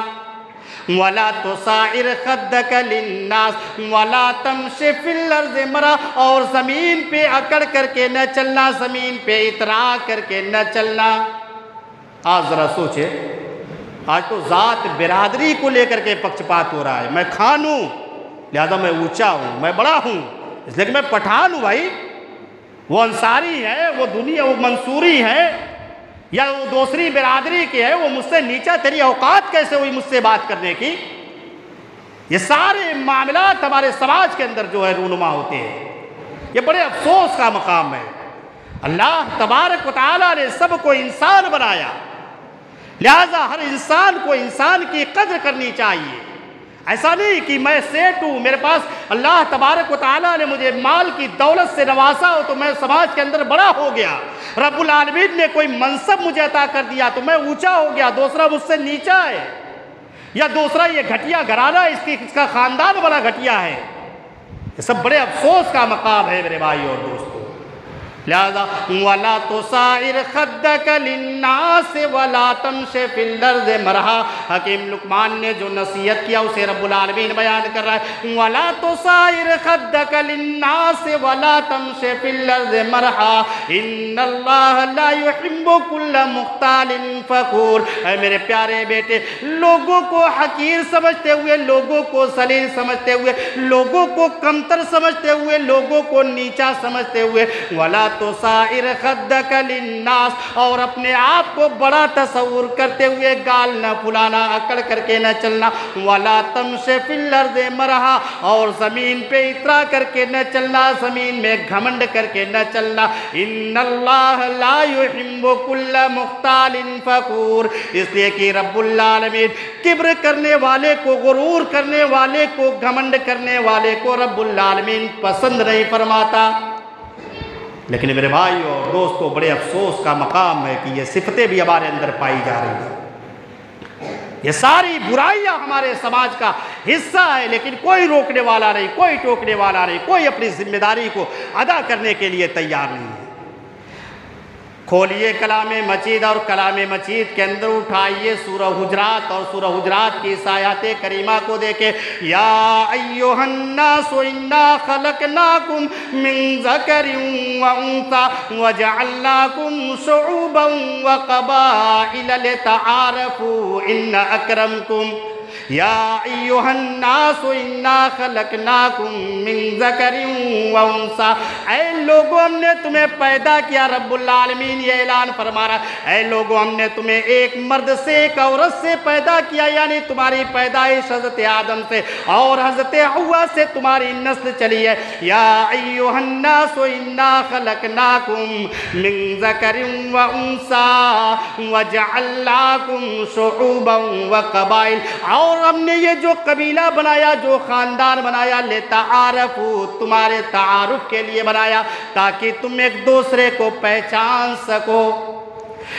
وَلَا تُصَائِرْ خَدَّكَ لِلنَّاسِ وَلَا تَمْشِ فِي الْأَرْضِ مَرَحًا، اور زمین پہ اکڑ کر کے نہ چلنا، زمین پہ اترا کر کے نہ چلنا۔ آج ذرا سوچے، آج تو ذات برادری کو لے کر کے پکچپات ہو رہا ہے، میں خان ہوں لہذا میں اونچا ہوں، میں بڑا ہوں اس لیے کہ میں پٹھان ہوں بھائی، وہ انصاری ہے، وہ وہ منصوری ہے یا وہ دوسری برادری کے ہے، وہ مجھ سے نیچا، تیری اوقات کیسے ہوئی مجھ سے بات کرنے کی؟ یہ سارے معاملات ہمارے سماج کے اندر جو ہے رونما ہوتے ہیں، یہ بڑے افسوس کا مقام ہے۔ اللہ تبارک و تعالیٰ نے سب کو انسان بنایا، لہذا ہر انسان کو انسان کی قدر کرنی چاہیے۔ ایسا نہیں کہ میں سیٹ ہوں، میرے پاس اللہ تبارک و تعالیٰ نے مجھے مال کی دولت سے نوازا ہو تو میں سماج کے اندر بڑا ہو گیا، رب العالمین نے کوئی منصب مجھے عطا کر دیا تو میں اونچا ہو گیا، دوسرا مجھ سے نیچا ہے، یا دوسرا یہ گھٹیا گھرانہ اس کا خاندان بڑا گھٹیا ہے۔ یہ سب بڑے افسوس کا مقام ہے میرے بھائی اور دوستو۔ لہذا وَلَا تُسَائِرْ خَدَّكَ لِلنَّاسِ وَلَا تَمْشِ فِي الْأَرْضِ مَرْحًا، حکیم لقمان نے جو نصیحت کیا اسے رب العالمین بیان کر رہا ہے۔ وَلَا تُسَائِرْ خَدَّكَ لِلنَّاسِ وَلَا تَمْشِ فِي الْأَرْضِ مَرْحًا إِنَّ اللَّهَ لَا يُحِبُّ كُلَّ مُخْتَالٍ فَخُورٍ۔ اے میرے پیارے بیٹے، لوگوں کو حقیر سمجھتے ہوئے، لوگوں کو ذلیل سمجھتے ہوئے، لوگوں کو کمتر سمجھتے ہوئے، لوگوں کو نیچا سمجھتے ہوئے، وَلَا تُسَائِرْ خَدَّكَ لِلنَّاسِ، اور اپنے آپ کو بڑا تصور کرتے ہوئے گال نہ پھلانا، اکڑ کر کے نہ چلنا، وَلَا تَمْشِ فِي الْأَرْضِ مَرْحًا، اور زمین پہ اترا کر کے نہ چلنا، زمین میں گھمنڈ کر کے نہ چلنا، إِنَّ اللَّهَ لَا يُحِبُّ كُلَّ مُخْتَالٍ فَخُورٍ، اس لیے کہ رب العالمین کبر کرنے والے کو، غرور کرنے والے کو، گھمنڈ کرنے والے کو رب العالمین پسند نہیں فرماتا۔ لیکن میرے بھائی اور دوستو، بڑے افسوس کا مقام ہے کہ یہ صفتیں بھی ہمارے اندر پائی جا رہی ہیں۔ یہ ساری برائیاں ہمارے سماج کا حصہ ہے، لیکن کوئی روکنے والا نہیں، کوئی ٹوکنے والا نہیں، کوئی اپنی ذمہ داری کو ادا کرنے کے لیے تیار نہیں ہے۔ کھولیے کلام مجید اور کلام مجید کے اندر اٹھائیے سورہ حجرات، اور سورہ حجرات کی اس آیات کریمہ کو دیکھیں۔ یا ایھا الناس انا خلقناکم من ذکر و انثی وجعلناکم شعوبا وقبائل لتعارفوا ان اکرمکم، یا ایھا الناس انا خلقناکم من ذکر و انثی، اے لوگوں ہم نے تمہیں پیدا کیا، رب العالمین یہ اعلان فرما رہا ہے، اے لوگوں ہم نے تمہیں ایک مرد سے ایک عورت سے پیدا کیا، یعنی تمہاری پیدائش حضرت آدم سے اور حضرت حوا سے تمہاری نسل چلی ہے۔ یا ایھا الناس انا خلقناکم من ذکر و انثی وجعلناکم شعوبا وقبائل، اور ہم نے یہ جو قبیلہ بنایا، جو خاندان بنایا، لتعارفوا، تمہارے تعارف کے لیے بنایا تاکہ تم ایک دوسرے کو پہچان سکو۔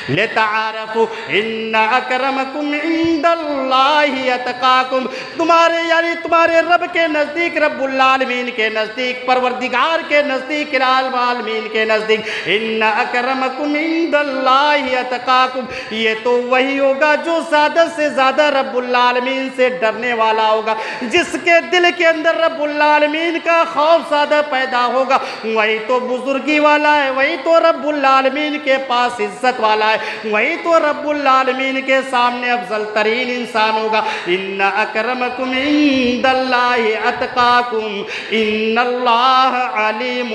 لتعارفوا ان اکرمکم عند اللہ اتقاکم، تمہارے یعنی تمہارے رب کے نزدیک، رب العالمین کے نزدیک، پروردگار کے نزدیک، العالمین کے نزدیک، ان اکرمکم عند اللہ اتقاکم، یہ تو وہی ہوگا جو زیادہ سے زیادہ رب العالمین سے ڈرنے والا ہوگا، جس کے دل کے اندر رب العالمین کا خوف زیادہ پیدا ہوگا، وہی تو بزرگی والا ہے، وہی تو رب العالمین کے پاس عزت والا ہے، وہی تو رب العالمین کے سامنے افضل ترین انسان ہوگا۔ ان اکرمکم عند اللہ اتقاکم ان اللہ علیم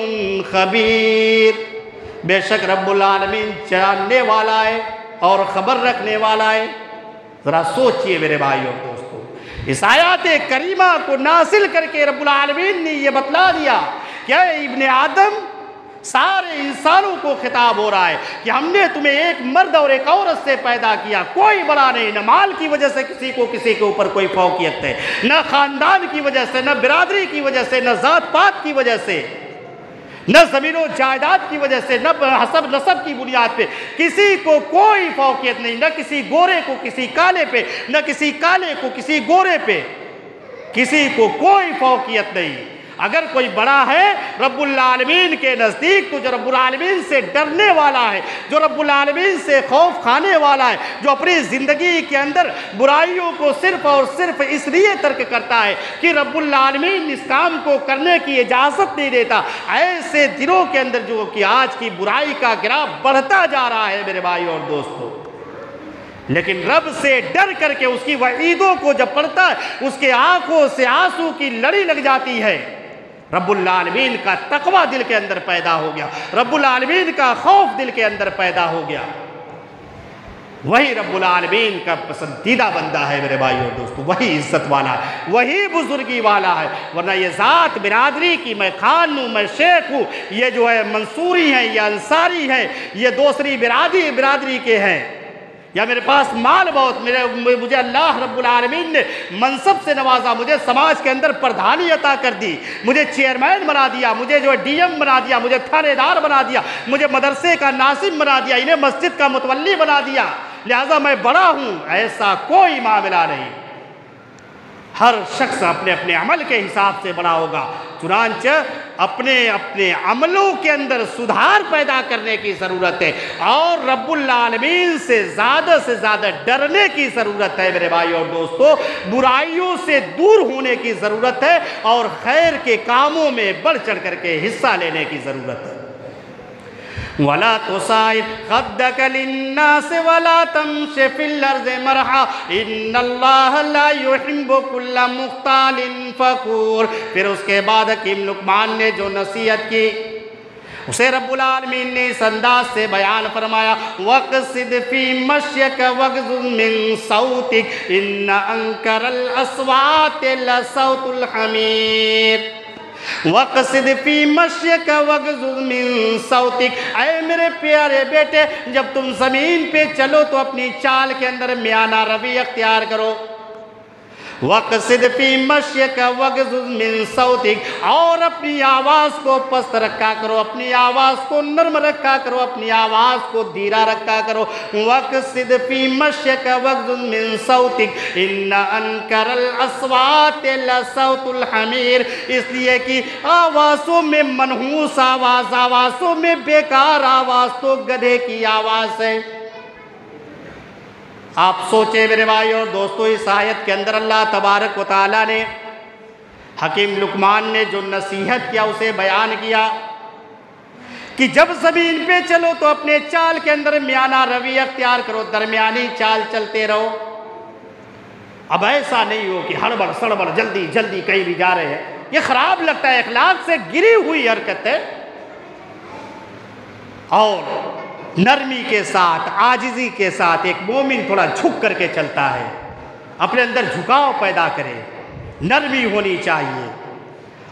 خبیر، بے شک رب العالمین جاننے والا ہے اور خبر رکھنے والا ہے۔ ذرا سوچئے میرے بھائی اور دوستو، اس آیات کریمہ کو نازل کر کے رب العالمین نے یہ بتلا دیا کہ اے ابن آدم، سارے انسانوں کو خطاب ہو رہا ہے کہ ہم نے تمہیں ایک مرد اور ایک عورت سے پیدا کیا، کوئی بڑا نہیں، نہ مال کی وجہ سے کسی کے اوپر کوئی فوقیت ہے، نہ خاندان کی وجہ سے، نہ برادری کی وجہ سے، نہ ذات پات کی وجہ سے، نہ زمین و جائیداد کی وجہ سے، نہ حسب نسب کی بنیاد پہ، کسی کو کوئی فوقیت نہیں، نہ کسی گورے کو کسی کالے پہ، نہ کسی کالے کو کسی گورے پہ، کسی کو کوئی فوقیت نہیں۔ اگر کوئی بڑا ہے رب العالمین کے نزدیک تو جو رب العالمین سے ڈرنے والا ہے، جو رب العالمین سے خوف کھانے والا ہے، جو اپنی زندگی کے اندر برائیوں کو صرف اور صرف اس لیے ترک کرتا ہے کہ رب العالمین اس کام کو کرنے کی اجازت نہیں دیتا، ایسے دنوں کے اندر جو کہ آج کی برائی کا گراف بڑھتا جا رہا ہے میرے بھائی اور دوستو۔ لیکن رب سے ڈر کر کے اس کی وعیدوں کو جب پڑھتا ہے اس کے آنکھوں سے آنسو کی لڑی لگ جاتی ہے۔ رب العالمین کا تقوی دل کے اندر پیدا ہو گیا، رب العالمین کا خوف دل کے اندر پیدا ہو گیا۔ وہی رب العالمین کا پسندیدہ بندہ ہے میرے بھائی اور دوستو، وہی عزت والا ہے، وہی بزرگی والا ہے۔ ورنہ یہ ذات برادری کی، میں خان ہوں، میں شیخ ہوں، یہ جو ہے منصوری ہیں، یہ انصاری ہے، یہ دوسری برادری کے ہیں، یا میرے پاس مال بہت، مجھے اللہ رب العالمین نے منصب سے نوازا، مجھے سماج کے اندر پردھانی عطا کر دی، مجھے چیئرمین بنا دیا، مجھے جو ہے ڈی ایم بنا دیا، مجھے تھانے دار بنا دیا، مجھے مدرسے کا ناظم بنا دیا، انہیں مسجد کا متولی بنا دیا، لہذا میں بڑا ہوں۔ ایسا کوئی معاملہ نہیں، ہر شخص اپنے اپنے عمل کے حساب سے بڑا ہوگا۔ چنانچہ اپنے اپنے عملوں کے اندر سدھار پیدا کرنے کی ضرورت ہے، اور رب العالمین سے زیادہ ڈرنے کی ضرورت ہے میرے بھائی اور دوستو، برائیوں سے دور ہونے کی ضرورت ہے، اور خیر کے کاموں میں بڑھ چڑھ کر کے حصہ لینے کی ضرورت ہے۔ وَلَا تُصَعِرْ خَدَّكَ لِلنَّاسِ وَلَا تَمْشِ فِي الْأَرْضِ مَرْحًا إِنَّ اللَّهَ لَا يُحِبُّ كُلَّ مُخْتَالٍ فَخُورٍ۔ پھر اس کے بعد حکیم لقمان نے جو نصیحت کی اسے رب العالمین نے اس انداز سے بیان فرمایا، وَقْصِدْ فِي مَشْيِكَ وَاغْضُضْ مِن صَوْتِكَ إِنَّ أَنكَرَ الْأَصْوَاتِ لَصَوْتُ الْحَمِيرِ۔ وَقْصِدْ فِي مَشْيِكَ وَاغْضُضْ مِن صَوْتِكَ، اے میرے پیارے بیٹے، جب تم زمین پہ چلو تو اپنی چال کے اندر میانہ روی اختیار کرو۔ وَقْصِدْ فِي مَشْيِكَ وَاغْضُضْ مِن صَوْتِكَ، اور اپنی آواز کو پست رکھا کرو، اپنی آواز کو نرم رکھا کرو، اپنی آواز کو دھیرا رکھا کرو۔ وَقْصِدْ فِي مَشْيِكَ وَاغْضُضْ مِن صَوْتِكَ إِنَّ أَنكَرَ الْأَصْوَاتِ لَصَوْتُ الْحَمِيرِ، اس لیے کہ آوازوں میں منحوس آوازوں میں بیکار آواز تو گدھے کی آواز ہے۔ آپ سوچیں میرے بھائی اور دوستو، اس آیت کے اندر اللہ تبارک و تعالیٰ نے حکیم لقمان نے جو نصیحت کیا اسے بیان کیا کہ جب زمین پہ چلو تو اپنے چال کے اندر میانہ روی اختیار کرو، درمیانی چال چلتے رہو۔ اب ایسا نہیں ہو کہ ہڑبڑ سڑبڑ جلدی کہیں بھی جا رہے ہیں، یہ خراب لگتا ہے، اخلاق سے گری ہوئی حرکت ہے۔ اور نرمی کے ساتھ، عاجزی کے ساتھ ایک مومن تھوڑا جھک کر کے چلتا ہے، اپنے اندر جھکاؤ پیدا کرے، نرمی ہونی چاہیے۔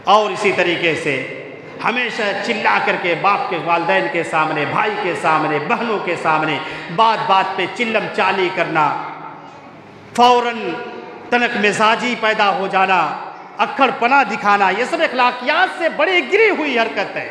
اور اسی طریقے سے ہمیشہ چلا کر کے باپ کے والدین کے سامنے، بھائی کے سامنے، بہنوں کے سامنے بات پہ چلم چالی کرنا، فوراً تنک مزاجی پیدا ہو جانا، اکھڑ پنا دکھانا، یہ سب اخلاقیات سے بڑی گری ہوئی حرکت ہے۔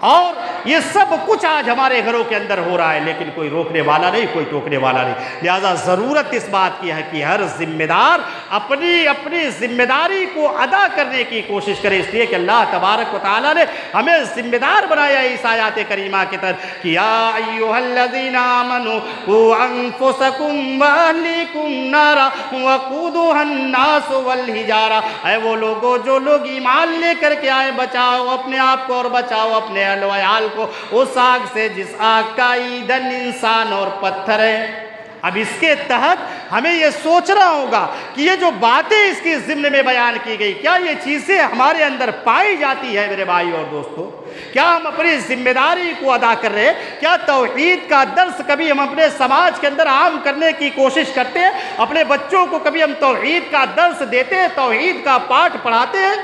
اور یہ سب کچھ آج ہمارے گھروں کے اندر ہو رہا ہے، لیکن کوئی روکنے والا نہیں، کوئی ٹوکنے والا نہیں۔ لہذا ضرورت اس بات کی ہے کہ ہر ذمہ دار اپنی ذمہ داری کو ادا کرنے کی کوشش کرے، اس لیے کہ اللہ تبارک و تعالیٰ نے ہمیں ذمہ دار بنایا اس آیات کریمہ کے تحت کہ یا ایھا الذین آمنوا قوا انفسکم واہلیکم نارا وقودھا الناس والحجارہ، اے وہ لوگوں جو لوگ ایمان لے کر کے آئے، بچاؤ اپنے آپ کو اور بچاؤ اپنے اہل وعیال کو اس آگ سے جس آگ کا ایندھن انسان اور پتھر ہے۔ اب اس کے تحت ہمیں یہ سوچنا ہوگا کہ یہ جو باتیں اس کی ضمن میں بیان کی گئی، کیا یہ چیزیں ہمارے اندر پائی جاتی ہے میرے بھائی اور دوستو؟ کیا ہم اپنی ذمہ داری کو ادا کر رہے ہیں؟ کیا توحید کا درس کبھی ہم اپنے سماج کے اندر عام کرنے کی کوشش کرتے ہیں؟ اپنے بچوں کو کبھی ہم توحید کا درس دیتے ہیں، توحید کا پاٹھ پڑھاتے ہیں؟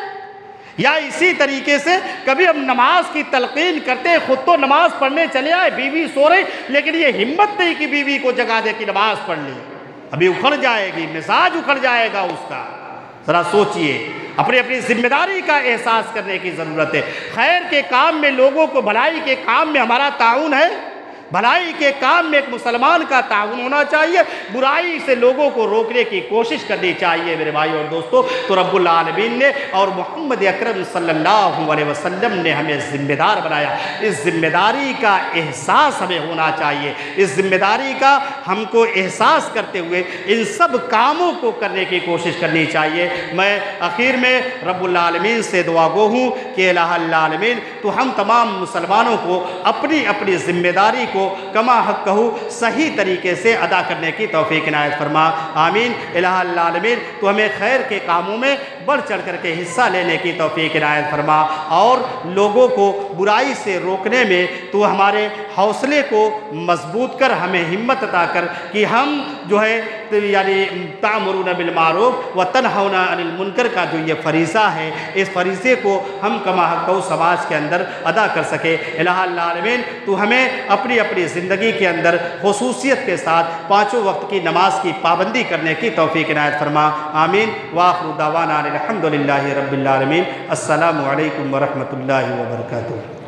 یا اسی طریقے سے کبھی ہم نماز کی تلقین کرتے ہیں، خود تو نماز پڑھنے چلے آئے، بیوی سو رہی، لیکن یہ ہمت نہیں کہ بیوی کو جگا دے کہ نماز پڑھ لی، ابھی اکھڑ جائے گی، مزاج اکھڑ جائے گا اس کا۔ ذرا سوچئے، اپنی ذمہ داری کا احساس کرنے کی ضرورت ہے۔ خیر کے کام میں لوگوں کو، بھلائی کے کام میں ہمارا تعاون ہے، بھلائی کے کام میں ایک مسلمان کا تعاون ہونا چاہیے، برائی سے لوگوں کو روکنے کی کوشش کرنی چاہیے میرے بھائی اور دوستو۔ تو رب العالمین نے اور محمد اکرم صلی اللہ علیہ وسلم نے ہمیں ذمہ دار بنایا، اس ذمہ داری کا احساس ہمیں ہونا چاہیے، اس ذمہ داری کا ہم کو احساس کرتے ہوئے ان سب کاموں کو کرنے کی کوشش کرنی چاہیے۔ میں آخر میں رب العالمین سے دعا گو ہوں کہ الہ العالمین تو ہم تمام مسلمانوں کو اپنی ذمہ داری کو کو کما حق کہو صحیح طریقے سے ادا کرنے کی توفیق عنایت فرما، آمین۔ الہ العالمین تو ہمیں خیر کے کاموں میں بڑھ چڑھ کر کے حصہ لینے کی توفیق عنایت فرما، اور لوگوں کو برائی سے روکنے میں تو ہمارے حوصلے کو مضبوط کر، ہمیں ہمت عطا کر کہ ہم جو ہے یعنی تأمرون بالمعروف وتنہون عن المنکر کا جو یہ فریضہ ہے، اس فریضے کو ہم کما حق سماج کے اندر ادا کر سکے۔ الہ العالمین تو ہمیں اپنی اپنی زندگی کے اندر خصوصیت کے ساتھ پانچوں وقت کی نماز کی پابندی کرنے کی توفیق عنایت فرما، آمین۔ وآخر دعوانا الحمدللہ رب العالمین۔ السلام علیکم ورحمۃ اللہ وبرکاتہ۔